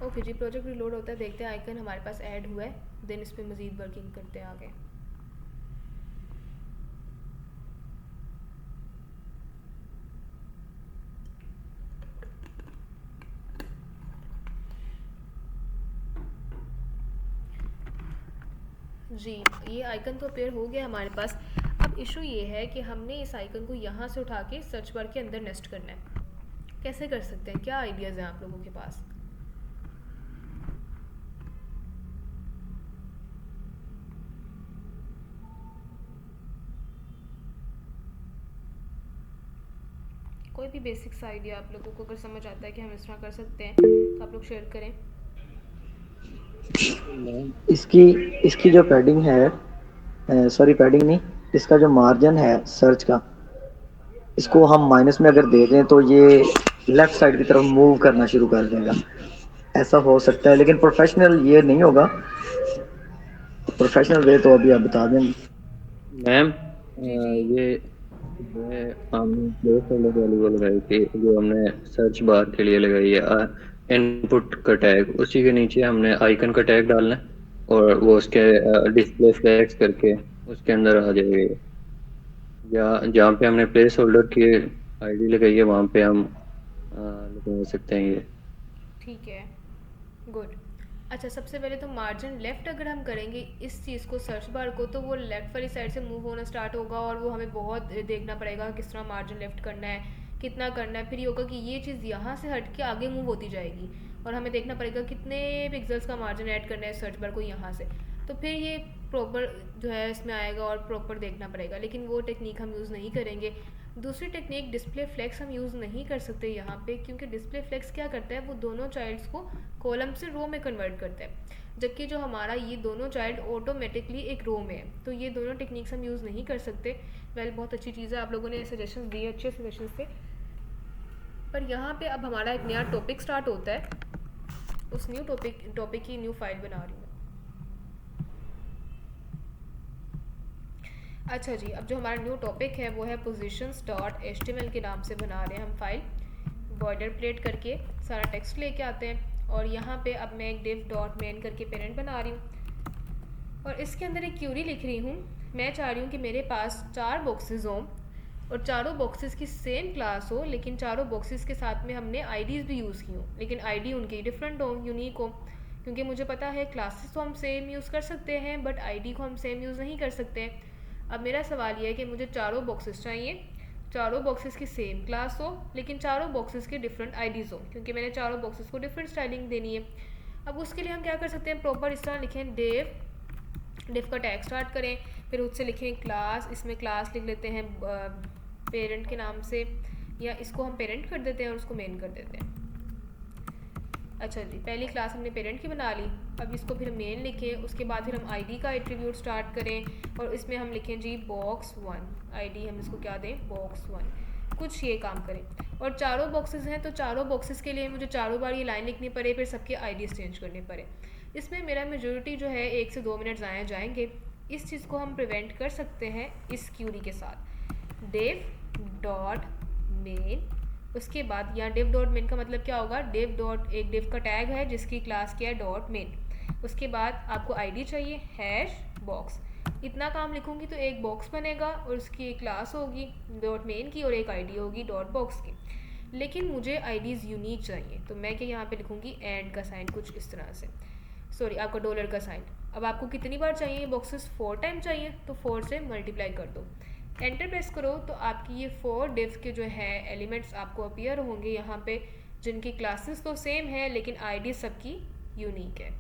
ओके जी, प्रोजेक्ट रिलोड होता है, देखते हैं आइकन हमारे पास ऐड हुआ है, देन इस पर मज़ीद वर्किंग करते हैं आगे। जी, ये आइकन तो अपेयर हो गया हमारे पास। अब इशू ये है कि हमने इस आइकन को यहाँ से उठा के सर्च बार के अंदर नेस्ट करना है। कैसे कर सकते हैं, क्या आइडियाज़ हैं आप लोगों के पास? कोई भी बेसिक्स आइडिया आप लोगों को अगर समझ आता है कि हम इस तरह कर सकते हैं तो आप लोग शेयर करें। इसकी इसकी जो पैडिंग है, सॉरी पैडिंग नहीं, इसका जो मार्जिन है सर्च का, इसको हम माइनस में अगर दे दें तो ये लेफ्ट साइड की तरफ मूव करना शुरू कर देगा। ऐसा हो सकता है, लेकिन प्रोफेशनल ये नहीं होगा। प्रोफेशनल वे तो अभी आप बता देंगे। मैम जी जी ये जो है हमने प्लेस होल्डर वाली वो लगाई थी, जो हमने सर्च बार के लिए लगाई है, इनपुट का टैग, उसी के नीचे हमने आइकन का टैग डालना है और वो उसके डिस्प्ले फ्लैग्स करके उसके अंदर आ जाएगा ये। या जहाँ पे हमने प्लेस होल्डर की आईडी लगाई है वहाँ पे हम लगा सकते हैं ये। ठीक है, गुड। अच्छा, सबसे पहले तो मार्जिन लेफ़्ट अगर हम करेंगे इस चीज़ को, सर्च बार को, तो वो लेफ़्ट वाली साइड से मूव होना स्टार्ट होगा और वो हमें बहुत देखना पड़ेगा किस तरह मार्जिन लेफ़्ट करना है, कितना करना है। फिर ये होगा कि ये चीज़ यहाँ से हट के आगे मूव होती जाएगी और हमें देखना पड़ेगा कितने पिक्सल्स का मार्जिन ऐड करना है सर्च बार को यहाँ से। तो फिर ये प्रॉपर जो है इसमें आएगा और प्रॉपर देखना पड़ेगा, लेकिन वो टेक्निक हम यूज़ नहीं करेंगे। दूसरी टेक्निक डिस्प्ले फ्लेक्स हम यूज़ नहीं कर सकते यहाँ पे, क्योंकि डिस्प्ले फ्लेक्स क्या करता है, वो दोनों चाइल्ड्स को कॉलम से रो में कन्वर्ट करता है, जबकि जो हमारा ये दोनों चाइल्ड ऑटोमेटिकली एक रो में है। तो ये दोनों टेक्निक्स हम यूज़ नहीं कर सकते। वेल, बहुत अच्छी चीज़ है, आप लोगों ने सजेशंस दिए, अच्छे सजेशंस थे। पर यहाँ पे अब हमारा एक नया टॉपिक स्टार्ट होता है, उस न्यू टॉपिक की न्यू फाइल बना रही हूँ। अच्छा जी, अब जो हमारा न्यू टॉपिक है वो है positions.html के नाम से बना रहे हैं हम फाइल। बॉर्डर प्लेट करके सारा टेक्स्ट लेके आते हैं और यहाँ पे अब मैं एक div.main करके पेरेंट बना रही हूँ और इसके अंदर एक क्यूरी लिख रही हूँ। मैं चाह रही हूँ कि मेरे पास 4 बॉक्सेस हों और चारों बॉक्सेस की सेम क्लास हो, लेकिन चारों बॉक्सेस के साथ में हमने आईडीज़ भी यूज़ की हों, लेकिन आईडी उनकी डिफरेंट हो, यूनिक हो। क्योंकि मुझे पता है क्लासेस तो हम सेम यूज़ कर सकते हैं बट आईडी को हम सेम यूज़ नहीं कर सकते हैं। अब मेरा सवाल ये है कि मुझे चारों बॉक्सेस चाहिए, चारों बॉक्सेस की सेम क्लास हो, लेकिन चारों बॉक्सेस की डिफरेंट आईडीज़ हो, क्योंकि मैंने चारों बॉक्सेस को डिफरेंट स्टाइलिंग देनी है। अब उसके लिए हम क्या कर सकते हैं, प्रॉपर इस तरह लिखें, डिव का टैग स्टार्ट करें, फिर उससे लिखें क्लास, इसमें क्लास लिख लेते हैं पेरेंट के नाम से, या इसको हम पेरेंट कर देते हैं और उसको मेन कर देते हैं। अच्छा जी, पहली क्लास हमने पेरेंट की बना ली। अब इसको फिर मेन लिखें, उसके बाद फिर हम आईडी का एट्रीब्यूट स्टार्ट करें और इसमें हम लिखें जी box 1, आईडी हम इसको क्या दें, box 1, कुछ ये काम करें। और चारों बॉक्सेस हैं तो चारों बॉक्सेस के लिए मुझे चारों बार ये लाइन लिखनी पड़े, फिर सबके आईडीज़ चेंज करने पड़े। इसमें मेरा मेजोरिटी जो है 1 से 2 मिनट ज़ाया जाएंगे। इस चीज़ को हम प्रिवेंट कर सकते हैं इस क्यूरी के साथ, div.main। उसके बाद यहाँ div.main का मतलब क्या होगा, एक div का टैग है जिसकी क्लास क्या है, .main। उसके बाद आपको आईडी चाहिए, #box। इतना काम लिखूंगी तो एक बॉक्स बनेगा और उसकी एक क्लास होगी .main की और एक आईडी होगी .box की। लेकिन मुझे आईडीज़ यूनिक चाहिए, तो मैं क्या यहाँ पे लिखूंगी, एंड का साइन कुछ इस तरह से, सॉरी आपका डॉलर का साइन। अब आपको कितनी बार चाहिए बॉक्सेस, 4 टाइम चाहिए, तो 4 से मल्टीप्लाई कर दो, एंटर प्रेस करो, तो आपकी ये 4 डिव के जो है एलिमेंट्स आपको अपीयर होंगे यहाँ पे, जिनकी क्लासेस तो सेम है लेकिन आईडी सबकी यूनिक है।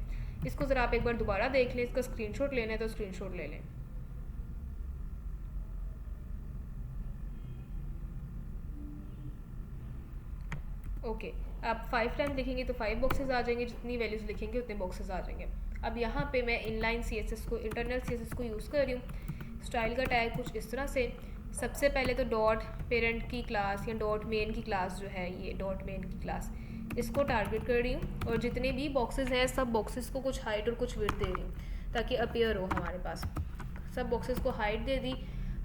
इसको ज़रा आप एक बार दोबारा देख लें, इसका स्क्रीनशॉट लेना है तो स्क्रीनशॉट ले लें। ओके, आप 5 टाइम लिखेंगे तो 5 बॉक्सेस आ जाएंगे, जितनी वैल्यूज़ लिखेंगे उतने बॉक्सेस आ जाएंगे। अब यहाँ पे मैं इनलाइन CSS को, इंटरनल CSS को यूज़ कर रही हूँ। स्टाइल का टैग कुछ इस तरह से, सबसे पहले तो डॉट पेरेंट की क्लास या डॉट मेन की क्लास जो है, ये डॉट मेन की क्लास, इसको टारगेट कर रही हूँ और जितने भी बॉक्सेस हैं सब बॉक्सेस को कुछ हाइट और कुछ विड्थ दे रही हूँ ताकि अपीयर हो हमारे पास। सब बॉक्सेस को हाइट दे दी।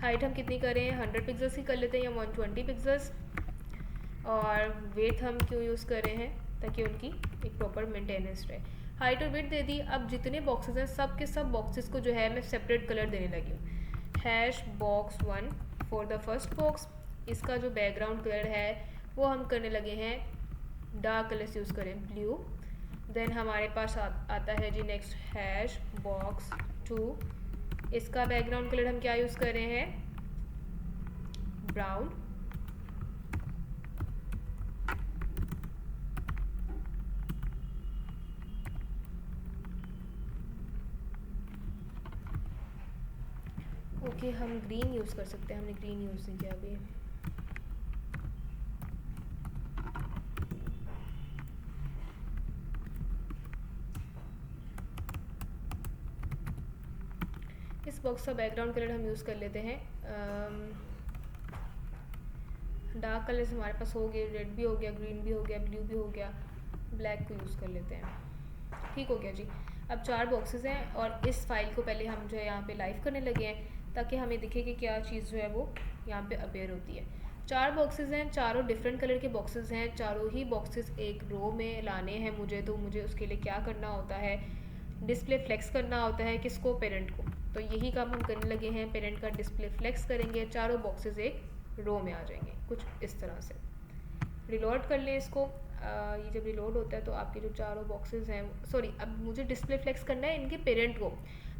हाइट हम कितनी करें, 100 पिक्सल्स की कर लेते हैं या 120 पिक्सल्स। और वेट हम क्यों यूज़ कर रहे हैं, ताकि उनकी एक प्रॉपर मेंटेनेंस रहे। हाइट और वेट दे दी। अब जितने बॉक्सेस हैं सब के सब बॉक्सेस को जो है मैं सेपरेट कलर देने लगी हूँ। Hash box 1 for the first box, इसका जो बैकग्राउंड कलर है वो हम करने लगे हैं डार्क कलर्स यूज़ करें, ब्लू। देन हमारे पास आता है जी नेक्स्ट हैश बॉक्स 2, इसका बैकग्राउंड कलर हम क्या यूज़ कर रहे हैं, ब्राउन। ओके, हम ग्रीन यूज़ कर सकते हैं, हमने ग्रीन यूज़ नहीं किया अभी। इस बॉक्स का बैकग्राउंड कलर हम यूज़ कर लेते हैं डार्क कलर्स हमारे पास हो गए, रेड भी हो गया, ग्रीन भी हो गया, ब्लू भी हो गया, ब्लैक को यूज़ कर लेते हैं। ठीक हो गया जी। अब 4 बॉक्सेस हैं और इस फाइल को पहले हम जो है यहाँ पे लाइव करने लगे हैं ताकि हमें दिखे कि क्या चीज़ जो है वो यहाँ पे अपेयर होती है। 4 बॉक्सेस हैं, चारों डिफरेंट कलर के बॉक्सेस हैं। चारों ही बॉक्सेस एक रो में लाने हैं मुझे, तो मुझे उसके लिए क्या करना होता है, डिस्प्ले फ्लेक्स करना होता है। किसको, पेरेंट को। तो यही काम हम करने लगे हैं, पेरेंट का डिस्प्ले फ्लेक्स करेंगे, चारों बॉक्सेस एक रो में आ जाएंगे कुछ इस तरह से। रिलोड कर लें इसको। ये जब रिलोड होता है तो आपके जो चारों बॉक्सेस हैं, सॉरी, अब मुझे डिस्प्ले फ्लेक्स करना है इनके पेरेंट को।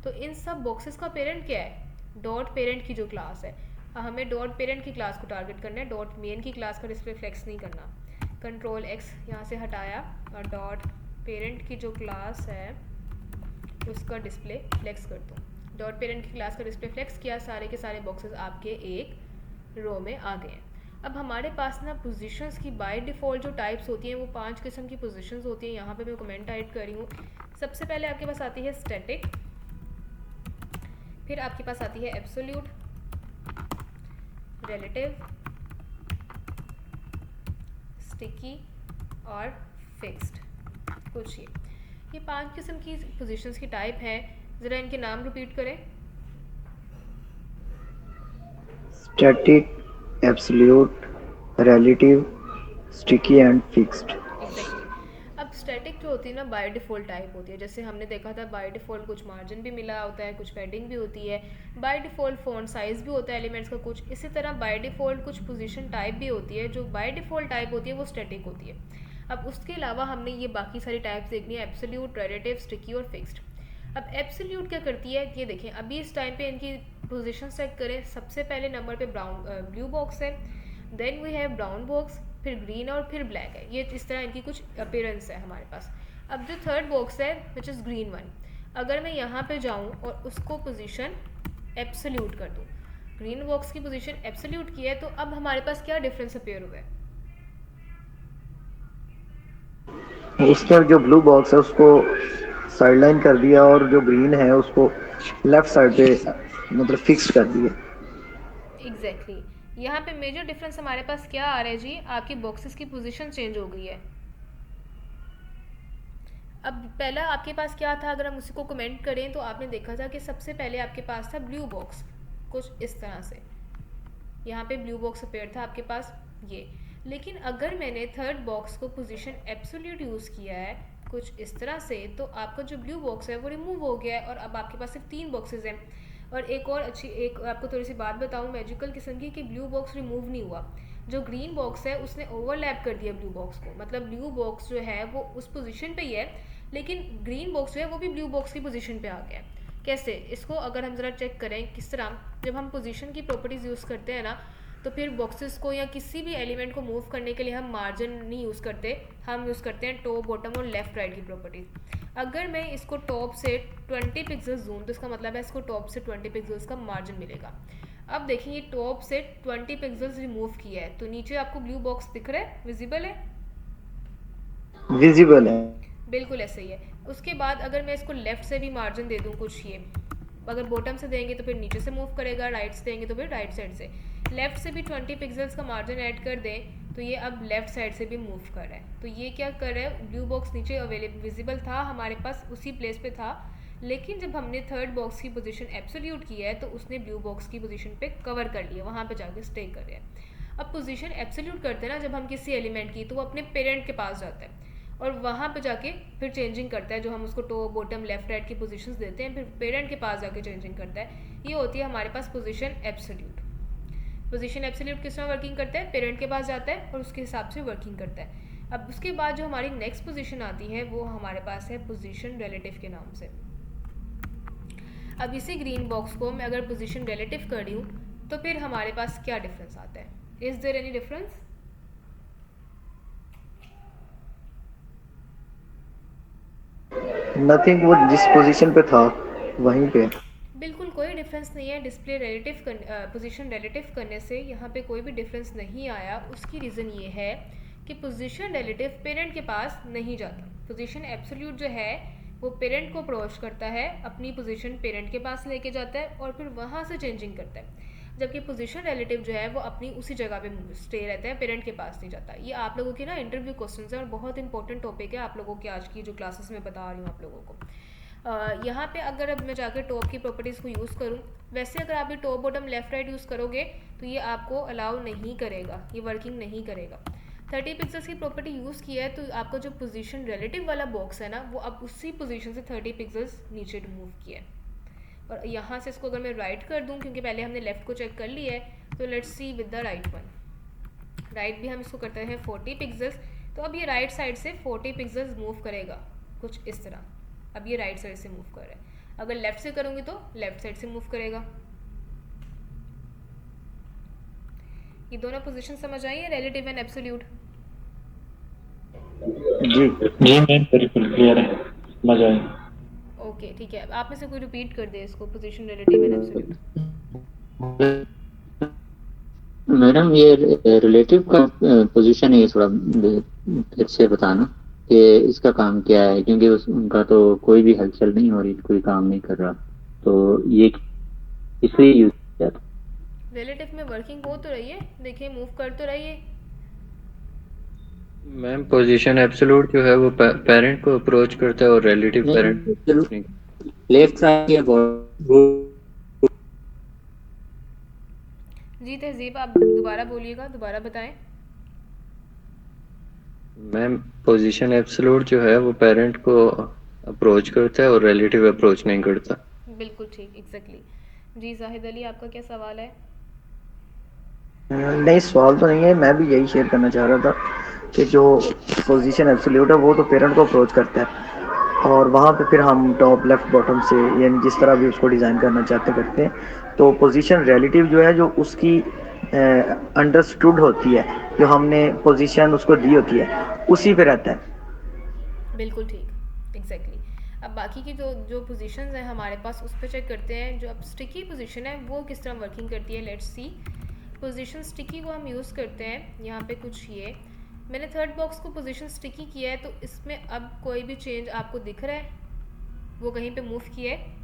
तो इन सब बॉक्सेस का पेरेंट क्या है, डॉट पेरेंट की जो क्लास है। हमें डॉट पेरेंट की क्लास को टारगेट करना है, डॉट मेन की क्लास का डिस्प्ले फ्लेक्स नहीं करना। कंट्रोल X यहाँ से हटाया और डॉट पेरेंट की जो क्लास है उसका डिस्प्ले फ्लेक्स कर दूँ। डॉट पेरेंट की क्लास का डिस्प्ले फ्लेक्स किया, सारे के सारे बॉक्सेस आपके एक रो में आ गए हैं। अब हमारे पास ना पोजीशंस की बाय डिफ़ॉल्ट जो टाइप्स होती हैं वो 5 किस्म की पोजीशंस होती हैं। यहाँ पे मैं कमेंट टाइप कर रही हूँ। सबसे पहले आपके पास आती है स्टैटिक, फिर आपके पास आती है एब्सोल्यूट, रिलेटिव, स्टिकी और फिक्स्ड। कुछ ये 5 किस्म की पोजीशंस की टाइप हैं। ज़रा इनके नाम रिपीट करें। Static, absolute, relative, sticky and fixed. Exactly. अब स्टैटिक जो होती है ना बाय डिफ़ॉल्ट टाइप होती है। जैसे हमने देखा था बाय डिफ़ॉल्ट कुछ मार्जिन भी मिला होता है, कुछ पैडिंग भी होती है, बाय डिफ़ॉल्ट फ़ॉन्ट साइज़ भी होता है एलिमेंट्स का कुछ। इसी तरह बाय डिफ़ॉल्ट कुछ पोजीशन टाइप भी होती है। जो बाय डिफ़ॉल्ट टाइप होती है वो स्टैटिक होती है। अब उसके अलावा हमने ये बाकी सारी टाइप्स देखनी है, एब्सोल्यूट, रिलेटिव, स्टिकी और फिक्स्ड। अब एब्सोल्यूट क्या करती है, ये देखें अभी इस टाइम पे इनकी पोजीशन चेक करें। सबसे पहले नंबर पे ब्लू बॉक्स है, then we have brown box, फिर ग्रीन और फिर ब्लैक है। ये इस तरह इनकी कुछ अपीयरेंस है हमारे पास। अब जो थर्ड बॉक्स है विच इज़ ग्रीन वन, अगर मैं यहाँ पे जाऊँ और उसको पोजीशन एब्सोल्यूट कर दूँ, ग्रीन बॉक्स की पोजीशन एब्सोल्यूट की है, तो अब हमारे पास क्या डिफरेंस अपीयर हुआ है। उसका जो ब्लू बॉक्स है उसको साइड लाइन कर दिया और जो ग्रीन है उसको लेफ्ट साइड पे मतलब फिक्स कर दिया। एग्जैक्टली। यहाँ पे मेजर डिफरेंस हमारे पास क्या आ रहा है जी, आपकी बॉक्सेस की पोजीशन चेंज हो गई है। अब पहला आपके पास क्या था, अगर हम उसी को कमेंट करें तो आपने देखा था कि सबसे पहले आपके पास था ब्लू बॉक्स कुछ इस तरह से, यहाँ पे ब्लू बॉक्स अपेयर था आपके पास ये। लेकिन अगर मैंने थर्ड बॉक्स को पोजीशन एब्सोल्यूट यूज़ किया है कुछ इस तरह से, तो आपका जो ब्लू बॉक्स है वो रिमूव हो गया है और अब आपके पास सिर्फ 3 बॉक्सेस हैं। और एक और अच्छी एक आपको थोड़ी सी बात बताऊं मैजिकल किस्म की, कि ब्लू बॉक्स रिमूव नहीं हुआ। जो ग्रीन बॉक्स है उसने ओवरलैप कर दिया ब्लू बॉक्स को, मतलब ब्लू बॉक्स जो है वो उस पोजीशन पे ही है, लेकिन ग्रीन बॉक्स जो है वो भी ब्लू बॉक्स की पोजीशन पे आ गया। कैसे, इसको अगर हम ज़रा चेक करें किस तरह, जब हम पोजीशन की प्रॉपर्टीज़ यूज़ करते हैं ना, तो फिर बॉक्सेस को या किसी भी एलिमेंट को मूव करने के लिए हम मार्जिन नहीं यूज़ करते, हम यूज़ करते हैं टॉप, बॉटम और लेफ़्ट राइट की प्रॉपर्टीज़। अगर मैं इसको टॉप से 20 पिक्सल्स दूँ तो इसका मतलब है इसको टॉप से 20 पिक्सल्स का मार्जिन मिलेगा। अब देखिए ये टॉप से 20 पिक्सल्स रिमूव किया है, तो नीचे आपको ब्लू बॉक्स दिख रहा है, विजिबल है। विजिबल है। बिल्कुल ऐसे ही है। उसके बाद अगर मैं इसको लेफ़्ट से भी मार्जिन दे दूँ कुछ ये, अगर बॉटम से देंगे तो फिर नीचे से मूव करेगा, राइट से देंगे तो फिर राइट साइड से। लेफ़्ट से भी 20 पिक्सल्स का मार्जिन ऐड कर दें तो ये अब लेफ़्ट साइड से भी मूव कर रहा है। तो ये क्या कर रहा है, ब्लू बॉक्स नीचे अवेलेबल विजिबल था हमारे पास, उसी प्लेस पे था, लेकिन जब हमने थर्ड बॉक्स की पोजीशन एब्सोल्यूट की है तो उसने ब्लू बॉक्स की पोजीशन पे कवर कर लिया, वहाँ पे जाके स्टे कर रहा है। अब पोजीशन एब्सोल्यूट करते हैं ना जब हम किसी एलिमेंट की, तो वो अपने पेरेंट के पास जाता है और वहाँ पे जाके फिर चेंजिंग करता है, जो हम उसको टॉप बॉटम लेफ्ट राइट की पोजीशंस देते हैं, फिर पेरेंट के पास जाके चेंजिंग करता है। ये होती है हमारे पास पोजीशन एब्सोल्यूट। पोजीशन एब्सोल्यूट किस तरह वर्किंग करता है, पेरेंट के पास जाता है और उसके हिसाब से वर्किंग करता है। अब उसके बाद जो हमारी नेक्स्ट पोजीशन आती है वो हमारे पास है पोजीशन रिलेटिव के नाम से। अब इसी ग्रीन बॉक्स को मैं अगर पोजीशन रिलेटिव कर रही हूँ तो फिर हमारे पास क्या डिफरेंस आता है, is there any difference? Nothing, वो जिस पोजीशन पे था वहीं पे। बिल्कुल कोई डिफरेंस नहीं है। डिस्प्ले रिलेटिव पोजीशन रिलेटिव करने से यहाँ पे कोई भी डिफरेंस नहीं आया। उसकी रीज़न ये है कि पोजीशन रिलेटिव पेरेंट के पास नहीं जाता। पोजीशन एब्सोल्यूट जो है वो पेरेंट को अप्रोच करता है, अपनी पोजीशन पेरेंट के पास लेके जाता है और फिर वहाँ से चेंजिंग करता है, जबकि पोजीशन रिलेटिव जो है वो अपनी उसी जगह पे स्टे रहता है, पेरेंट के पास नहीं जाता। ये आप लोगों के ना इंटरव्यू क्वेश्चंस है और बहुत इंपॉर्टेंट टॉपिक है आप लोगों के आज की जो क्लासेस में बता रही हूँ आप लोगों को। यहाँ पे अगर अब मैं जाकर टॉप की प्रॉपर्टीज़ को यूज़ करूँ, वैसे अगर आप ये top bottom left right use करोगे तो ये आपको अलाउ नहीं करेगा, ये वर्किंग नहीं करेगा। 30 पिक्सल्स की प्रॉपर्टी यूज़ की है तो आपका जो पोजीशन रिलेटिव वाला बॉक्स है ना वो अब उसी पोजीशन से 30 पिक्सल्स नीचे मूव किया है। और यहाँ से इसको अगर मैं राइट कर दूँ, क्योंकि पहले हमने लेफ़्ट को चेक कर लिया है, तो let's see with the right one. Right भी हम इसको करते हैं 40 पिक्सल्स, तो अब ये राइट साइड से 40 पिक्सल्स मूव करेगा कुछ इस तरह। अब ये राइट साइड से मूव कर रहा है। अगर लेफ़्ट से करूँगी तो लेफ़्ट साइड से मूव करेगा। ये दोनों पोजीशन समझ आई है, रिलेटिव एंड एब्सोल्यूट? जी जी मैम बिल्कुल क्लियर है, मजा आया। ओके ठीक है, आप में से कोई रिपीट कर दे इसको, position relative and absolute. Madam ये रिलेटिव का पोजीशन है, ये थोड़ा फिर से बताना कि इसका काम क्या है, क्योंकि उनका तो कोई भी हलचल नहीं हो रही, कोई काम नहीं कर रहा, तो ये इसलिए यूज किया था। रिलेटिव में वर्किंग हो तो रही है, देखिए मूव कर तो रही है। मैम पोजीशन एब्सोल्यूट जो है वो पेरेंट को अप्रोच करता है और रिलेटिव पेरेंट को लेफ्ट साइड के जी तहजीब आप दोबारा बोलिएगा, दोबारा बताएं। मैम पोजीशन एब्सोल्यूट जो है वो पेरेंट को अप्रोच करता है और रिलेटिव अप्रोच नहीं करता। बिल्कुल ठीक, एग्जैक्टली। जी जाहिद अली आपका क्या सवाल है? नहीं, सवाल तो नहीं है, मैं भी यही शेयर करना चाह रहा था कि जो पोजीशन एब्सोल्यूट है वो तो पेरेंट को अप्रोच करता है और वहाँ पे फिर हम टॉप लेफ्ट बॉटम से यानी जिस तरह भी उसको डिज़ाइन करना चाहते करते हैं। तो पोजीशन रिलेटिव जो है जो उसकी अंडरस्टूड होती है, जो हमने पोजीशन उसको दी होती है उसी पे रहता है। बिल्कुल ठीक, एग्जैक्टली। अब बाकी की जो पोजीशंस हैं हमारे पास उस पर चेक करते हैं। जो अब स्टिकी पोजीशन है वो किस तरह वर्किंग करती है, लेट्स सी। पोजीशन स्टिकी को हम यूज़ करते हैं यहाँ पे कुछ ये, मैंने थर्ड बॉक्स को पोजीशन स्टिकी किया है तो इसमें अब कोई भी चेंज आपको दिख रहा है? वो कहीं पे मूव किया है?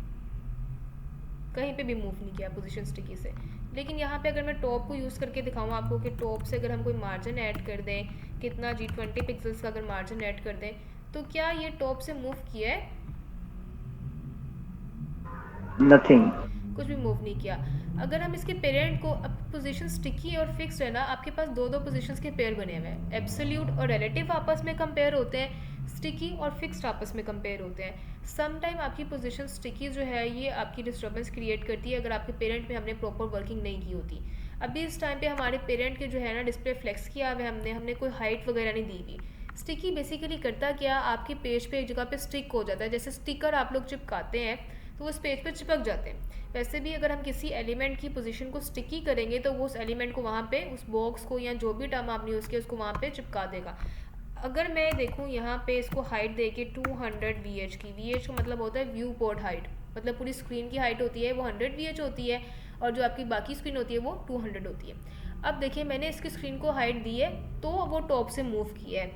कहीं पे भी मूव नहीं किया पोजीशन स्टिकी से। लेकिन यहाँ पे अगर मैं टॉप को यूज़ करके दिखाऊँ आपको कि टॉप से अगर हम कोई मार्जिन ऐड कर दें, कितना जी 20 पिक्सल्स का अगर मार्जिन ऐड कर दें, तो क्या ये टॉप से मूव किया है? नथिंग, कुछ भी मूव नहीं किया। अगर हम इसके पेरेंट को, अब पोजीशन स्टिकी और फिक्स्ड है ना, आपके पास दो पोजीशंस के पेयर बने हुए हैं, एब्सोल्यूट और रिलेटिव आपस में कंपेयर होते हैं, स्टिकी और फिक्स्ड आपस में कंपेयर होते हैं। सम टाइम आपकी पोजीशन स्टिकी जो है ये आपकी डिस्टर्बेंस क्रिएट करती है अगर आपके पेरेंट में हमने प्रॉपर वर्किंग नहीं की होती। अभी इस टाइम पे हमारे पेरेंट के जो है ना डिस्प्ले फ्लेक्स किया हुआ है, हमने कोई हाइट वगैरह नहीं दी हुई। स्टिकी बेसिकली करता क्या, आपके पेज पे एक जगह पे स्टिक हो जाता है, जैसे स्टिकर आप लोग चिपकाते हैं तो वो उस पेज पे चिपक जाते हैं। वैसे भी अगर हम किसी एलिमेंट की पोजीशन को स्टिकी करेंगे तो वो उस एलिमेंट को वहाँ पे, उस बॉक्स को या जो भी टर्म आपने यूज़ किया उसको वहाँ पे चिपका देगा। अगर मैं देखूँ यहाँ पे इसको हाइट दे के 200 VH की, VH का मतलब होता है व्यू पोर्ट हाइट, मतलब पूरी स्क्रीन की हाइट होती है वो 100 VH होती है और जो आपकी बाकी स्क्रीन होती है वो 200 होती है। अब देखिए मैंने इसकी स्क्रीन को हाइट दी है तो वो टॉप से मूव किया है,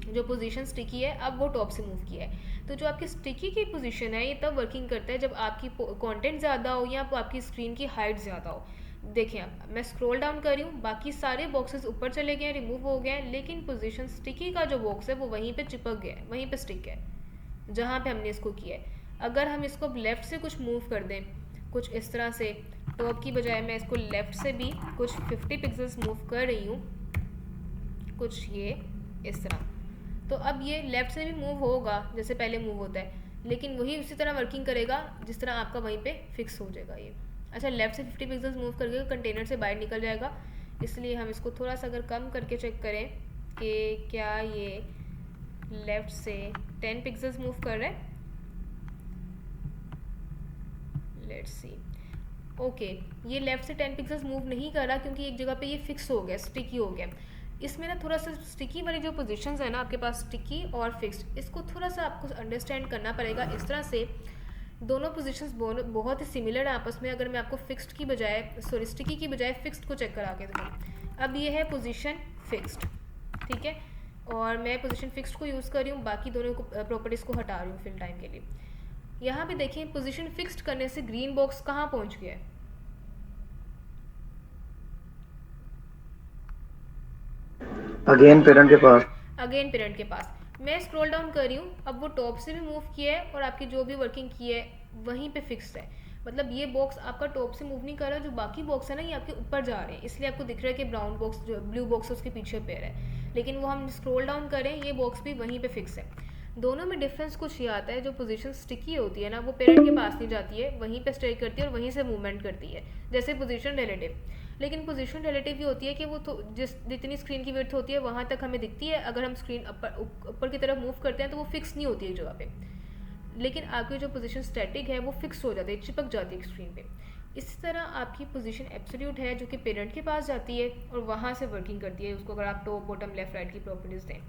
जो पोजीशन स्टिकी है अब वो टॉप से मूव किया है। तो जो आपकी स्टिकी की पोजीशन है ये तब वर्किंग करता है जब आपकी कंटेंट ज़्यादा हो या आपकी स्क्रीन की हाइट ज़्यादा हो। देखें अब मैं स्क्रॉल डाउन कर रही हूँ, बाकी सारे बॉक्सेस ऊपर चले गए हैं, रिमूव हो गए हैं, लेकिन पोजीशन स्टिकी का जो बॉक्स है वो वहीं पे चिपक गया है, वहीं पे स्टिक है जहाँ पे हमने इसको किया है। अगर हम इसको लेफ़्ट से कुछ मूव कर दें, कुछ इस तरह से, टॉप की बजाय मैं इसको लेफ़्ट से भी कुछ 50 पिक्सल्स मूव कर रही हूँ, कुछ ये इस तरह, तो अब ये लेफ़्ट से भी मूव होगा जैसे पहले मूव होता है, लेकिन वही उसी तरह वर्किंग करेगा जिस तरह आपका वहीं पे फिक्स हो जाएगा ये। अच्छा, लेफ़्ट से 50 पिक्सल्स मूव करके कंटेनर से बाहर निकल जाएगा, इसलिए हम इसको थोड़ा सा अगर कम करके चेक करें कि क्या ये लेफ़्ट से 10 पिक्सल्स मूव कर रहा है। लेट्स सी, ओके, ये लेफ़्ट से 10 पिक्सल्स मूव नहीं कर रहा क्योंकि एक जगह पे ये फिक्स हो गया, स्टिकी हो गया। इसमें ना थोड़ा सा स्टिकी वाली जो पोजीशंस है ना आपके पास, स्टिकी और फिक्स्ड, इसको थोड़ा सा आपको अंडरस्टैंड करना पड़ेगा। इस तरह से दोनों पोजीशंस बहुत ही सिमिलर है आपस में। अगर मैं आपको फिक्स्ड की बजाय, सॉरी, स्टिकी की बजाय फिक्स्ड को चेक करा के देखूँ, अब ये है पोजीशन फिक्स्ड, ठीक है, और मैं पोजीशन फिक्स्ड को यूज़ कर रही हूँ, बाकी दोनों को प्रॉपर्टीज़ को हटा रही हूँ फिल टाइम के लिए। यहाँ पे देखिए पोजीशन फिक्स्ड करने से ग्रीन बॉक्स कहाँ पहुँच गया है, अगेन पेरेंट के पास। अगेन पेरेंट के पास। मैं स्क्रॉल डाउन कर रही हूँ, अब वो टॉप से भी मूव किया है और आपकी जो भी वर्किंग की है वहीं पे फिक्स है। मतलब ये बॉक्स आपका टॉप से मूव नहीं कर रहा, जो बाकी बॉक्स है ना ये आपके ऊपर जा रहे हैं, इसलिए आपको दिख रहा है कि ब्राउन बॉक्स, जो ब्लू बॉक्स है उसके पीछे पैर है, लेकिन वो हम स्क्रॉल डाउन करें ये बॉक्स भी वहीं पे फिक्स है। दोनों में डिफरेंस कुछ ये आता है, जो पोजीशन स्टिकी होती है ना वो पेरेंट के पास नहीं जाती है, वहीं पे स्टे करती है और वहीं से मूवमेंट करती है, जैसे पोजीशन रिलेटिव। लेकिन पोजीशन रिलेटिव ये होती है कि वो तो जितनी स्क्रीन की विड्थ होती है वहाँ तक हमें दिखती है, अगर हम स्क्रीन ऊपर की तरफ मूव करते हैं तो वो फिक्स नहीं होती है एक जगह पे। लेकिन आपकी जो पोजीशन स्टैटिक है वो फिक्स हो जाती है, चिपक जाती है स्क्रीन पे। इसी तरह आपकी पोजीशन एब्सोल्यूट है जो कि पेरेंट के पास जाती है और वहाँ से वर्किंग करती है, उसको अगर आप टॉप बॉटम लेफ्ट राइट की प्रॉपर्टीज़ दें।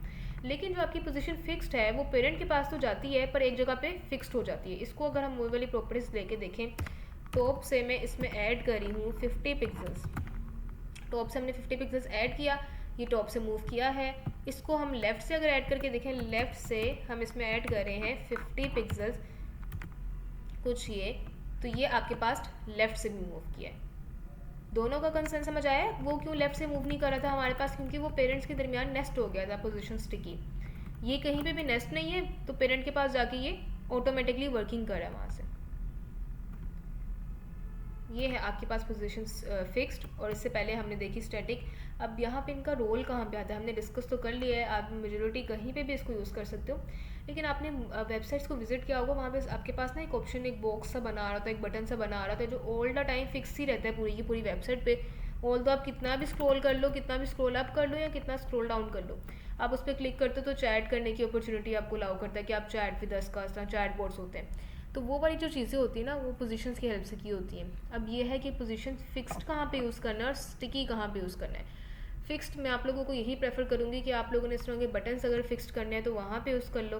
लेकिन जो आपकी पोजीशन फिक्स्ड है वो पेरेंट के पास तो जाती है पर एक जगह पे फिक्स्ड हो जाती है। इसको अगर हम वो वाली प्रॉपर्टीज़ लेके देखें, टॉप से मैं इसमें ऐड करी हूँ 50 पिक्सल्स, टॉप से हमने 50 पिक्सल्स ऐड किया, ये टॉप से मूव किया है। इसको हम लेफ़्ट से अगर ऐड करके देखें, लेफ़्ट से हम इसमें ऐड कर रहे हैं 50 पिक्सल्स कुछ ये, तो ये आपके पास लेफ़्ट से भी मूव किया है। दोनों का कंसर्न समझ आया, वो क्यों लेफ़्ट से मूव नहीं कर रहा था हमारे पास, क्योंकि वो पेरेंट्स के दरमियान नेस्ट हो गया था पोजीशन स्टिकी। ये कहीं पे भी नेस्ट नहीं है तो पेरेंट के पास जाके ये ऑटोमेटिकली वर्किंग कर रहा है वहाँ से। ये है आपके पास पोजीशन फिक्स्ड, और इससे पहले हमने देखी स्टैटिक। अब यहाँ पे इनका रोल कहाँ पे आता है हमने डिस्कस तो कर लिया है, आप मेजॉरिटी कहीं पे भी इसको यूज़ कर सकते हो, लेकिन आपने वेबसाइट्स को विजिट किया होगा, वहाँ पे आपके पास ना एक ऑप्शन, एक बॉक्स सा बना रहा था, एक बटन सा बना रहा था जो ऑल द टाइम फिक्स ही रहता है पूरी की पूरी वेबसाइट पे। ऑल तो आप कितना भी स्क्रॉल कर लो, कितना भी स्क्रॉल अप कर लो या कितना स्क्रॉल डाउन कर लो, आप उस पर क्लिक करते हो तो चैट करने की अपॉर्चुनिटी आपको अलाउ करता है कि आप चैट विद अस का, इस तरह चैट बोर्ड्स होते हैं। तो वो वाली जो चीज़ें होती हैं ना वो पोजीशंस की हेल्प से की होती हैं। अब ये है कि पोजीशन फिक्स्ड कहाँ पे यूज़ करना है और स्टिकी कहाँ पे यूज़ करना है। फिक्स्ड मैं आप लोगों को यही प्रेफर करूँगी कि आप लोगों ने इस तरह के बटन्स अगर फिक्स्ड करने हैं तो वहाँ पे यूज़ कर लो।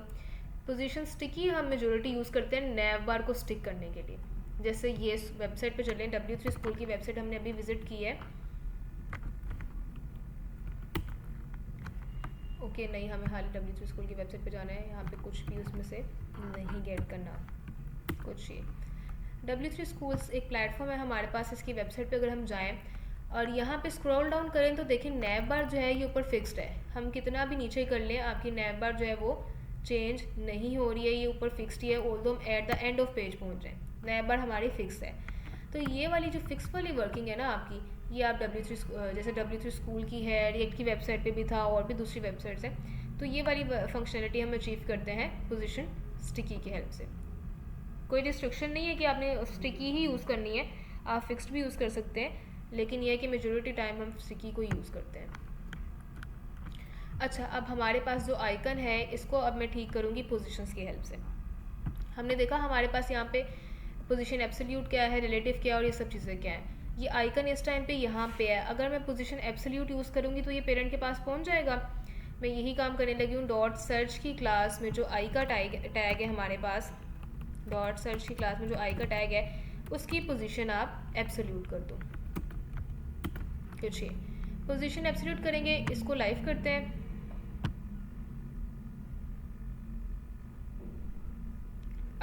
पोजीशन स्टिकी हम मेजॉरिटी यूज़ करते हैं नैव बार को स्टिक करने के लिए। जैसे ये वेबसाइट पे चलें, W3 स्कूल की वेबसाइट हमने अभी विजिट की है। ओके नहीं, हमें हाल W3 स्कूल की वेबसाइट पे जाना है, यहाँ पे कुछ भी उसमें से नहीं गेट करना कुछ ये। W3 स्कूल्स एक प्लेटफॉर्म है हमारे पास, इसकी वेबसाइट पे अगर हम जाएं और यहाँ पे स्क्रॉल डाउन करें तो देखें नैव बार जो है ये ऊपर फिक्स्ड है। हम कितना भी नीचे कर लें आपकी नैव बार जो है वो चेंज नहीं हो रही है, ये ऊपर फिक्स्ड ही है, ऑल्दो हम at the end of page पहुँच जाएँ, नैव बार हमारी फिक्स है। तो ये वाली जो फिक्स वाली वर्किंग है ना आपकी, ये आप जैसे W3 स्कूल की है, रिएक्ट की वेबसाइट पे भी था और भी दूसरी वेबसाइट्स हैं, तो ये वाली फंक्शनलिटी हम अचीव करते हैं पोजीशन स्टिकी की हेल्प से। कोई रिस्ट्रिक्शन नहीं है कि आपने स्टिकी ही यूज़ करनी है, आप फिक्स्ड भी यूज़ कर सकते हैं, लेकिन यह है कि मेजॉरिटी टाइम हम स्टिकी को यूज़ करते हैं। अच्छा, अब हमारे पास जो आइकन है इसको अब मैं ठीक करूँगी पोजीशंस की हेल्प से। हमने देखा हमारे पास यहाँ पे पोजीशन एब्सोल्यूट क्या है, रिलेटिव क्या है और ये सब चीज़ें क्या है। ये आइकन इस टाइम पे यहाँ पे है, अगर मैं पोजीशन एब्सोल्यूट यूज़ करूँगी तो ये पेरेंट के पास पहुँच जाएगा। मैं यही काम करने लगी हूँ। डॉट सर्च की क्लास में जो आई का टैग है हमारे पास, डॉट सर्च की क्लास में जो आई का टैग है उसकी पोजीशन आप एब्सोल्यूट कर दो। कुछ ये पोजीशन एब्सोल्यूट करेंगे, इसको लाइव करते हैं।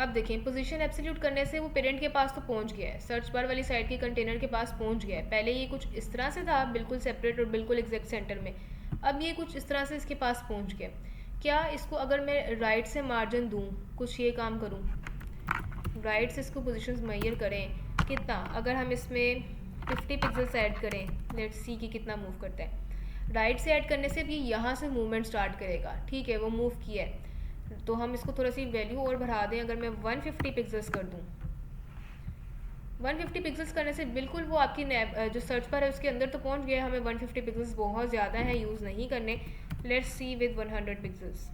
अब देखें, पोजीशन एब्सोल्यूट करने से वो पेरेंट के पास तो पहुंच गया है, सर्च बार वाली साइड के कंटेनर के पास पहुंच गया है। पहले ये कुछ इस तरह से था, बिल्कुल सेपरेट और बिल्कुल एग्जैक्ट सेंटर में, अब ये कुछ इस तरह से इसके पास पहुंच गया। क्या इसको अगर मैं राइट से मार्जिन दूँ, कुछ ये काम करूँ, राइट से इसको पोजीशंस मेजर करें कितना, अगर हम इसमें 50 पिक्सल्स ऐड करें, लेट्स सी कि कितना मूव करता है। राइट से ऐड करने से भी यहाँ से मूवमेंट स्टार्ट करेगा, ठीक है, वो मूव किया है, तो हम इसको थोड़ा सी वैल्यू और बढ़ा दें। अगर मैं 150 पिक्सल्स कर दूँ, 150 पिक्सल्स करने से बिल्कुल वो आपकी जो सर्च बार है उसके अंदर तो पहुँच गया। हमें 150 पिक्सल्स बहुत ज़्यादा है, यूज़ नहीं करने। लेट्स सी विद 100 पिक्सल्स,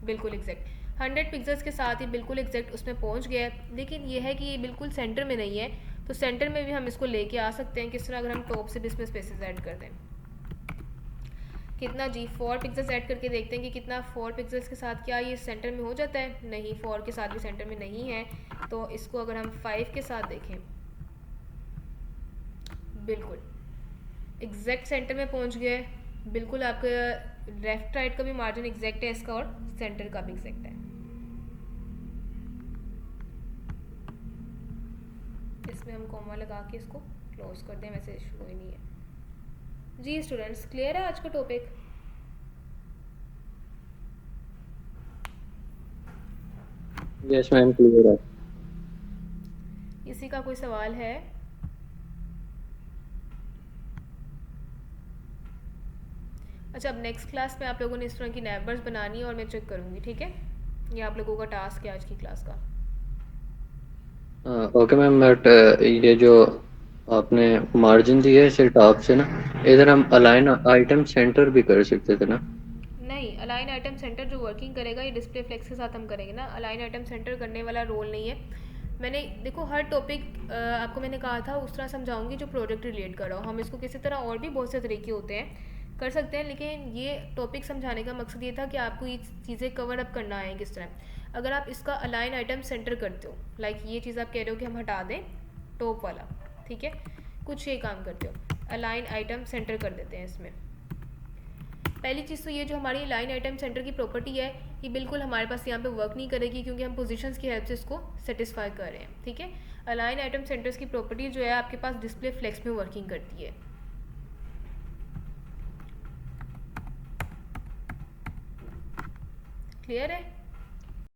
बिल्कुल एग्जैक्ट 100 पिक्सल्स के साथ ही बिल्कुल एग्जैक्ट उसमें पहुंच गया है। लेकिन ये है कि ये बिल्कुल सेंटर में नहीं है, तो सेंटर में भी हम इसको लेके आ सकते हैं। किस तरह, अगर हम टॉप से भी इसमें स्पेसेस ऐड कर दें, कितना जी 4 पिक्सल्स ऐड करके देखते हैं कि कितना 4 पिक्सल्स के साथ क्या ये सेंटर में हो जाता है। नहीं, 4 के साथ भी सेंटर में नहीं है। तो इसको अगर हम 5 के साथ देखें, बिल्कुल एग्जैक्ट सेंटर में पहुंच गया है। बिल्कुल आपका लेफ्ट राइट का भी मार्जिन एग्जैक्ट है इसका, और सेंटर का भी एग्जैक्ट है। इसमें हम कॉमा लगा के इसको क्लोज कर दें, वैसे इशू कोई नहीं है। जी स्टूडेंट्स, क्लियर है आज का टॉपिक? यस मैम, क्लियर है। किसी का कोई सवाल है? अच्छा, अब नेक्स्ट क्लास में आप लोगों ने इस तरह की नेबर्स बनानी है और मैं चेक करूँगी, ठीक है? ये आप लोगों का टास्क है आज की क्लास का। ओके मैम, बट ये जो आपने मार्जिन दिया है इसे टॉप से ना, इधर हम अलाइन आइटम सेंटर भी कर सकते थे ना। नहीं, अलाइन आइटम सेंटर जो वर्किंग करेगा ये डिस्प्ले फ्लेक्स के साथ हम करेंगे ना। अलाइन आइटम सेंटर करने वाला रोल नहीं है। मैंने देखो हर टॉपिक आपको मैंने कहा था उस तरह समझाऊंगी जो प्रोजेक्ट रिलेट कर रहा हो। हम इसको किसी तरह और भी बहुत से तरीके होते हैं कर सकते हैं, लेकिन ये टॉपिक समझाने का मकसद ये था कि आपको ये चीज़ें कवर अप करना है किस तरह। अगर आप इसका अलाइन आइटम सेंटर करते हो, लाइक ये चीज़ आप कह रहे हो कि हम हटा दें टॉप वाला, ठीक है, कुछ ये काम करते हो, अलाइन आइटम सेंटर कर देते हैं इसमें। पहली चीज़ तो ये जो हमारी लाइन आइटम सेंटर की प्रॉपर्टी है ये बिल्कुल हमारे पास यहाँ पे वर्क नहीं करेगी, क्योंकि हम पोजीशंस की हेल्प से इसको सेटिस्फाई कर रहे हैं, ठीक है। अलाइन आइटम सेंटर्स की प्रॉपर्टी जो है आपके पास डिस्प्ले फ्लेक्स में वर्किंग करती है। क्लियर है?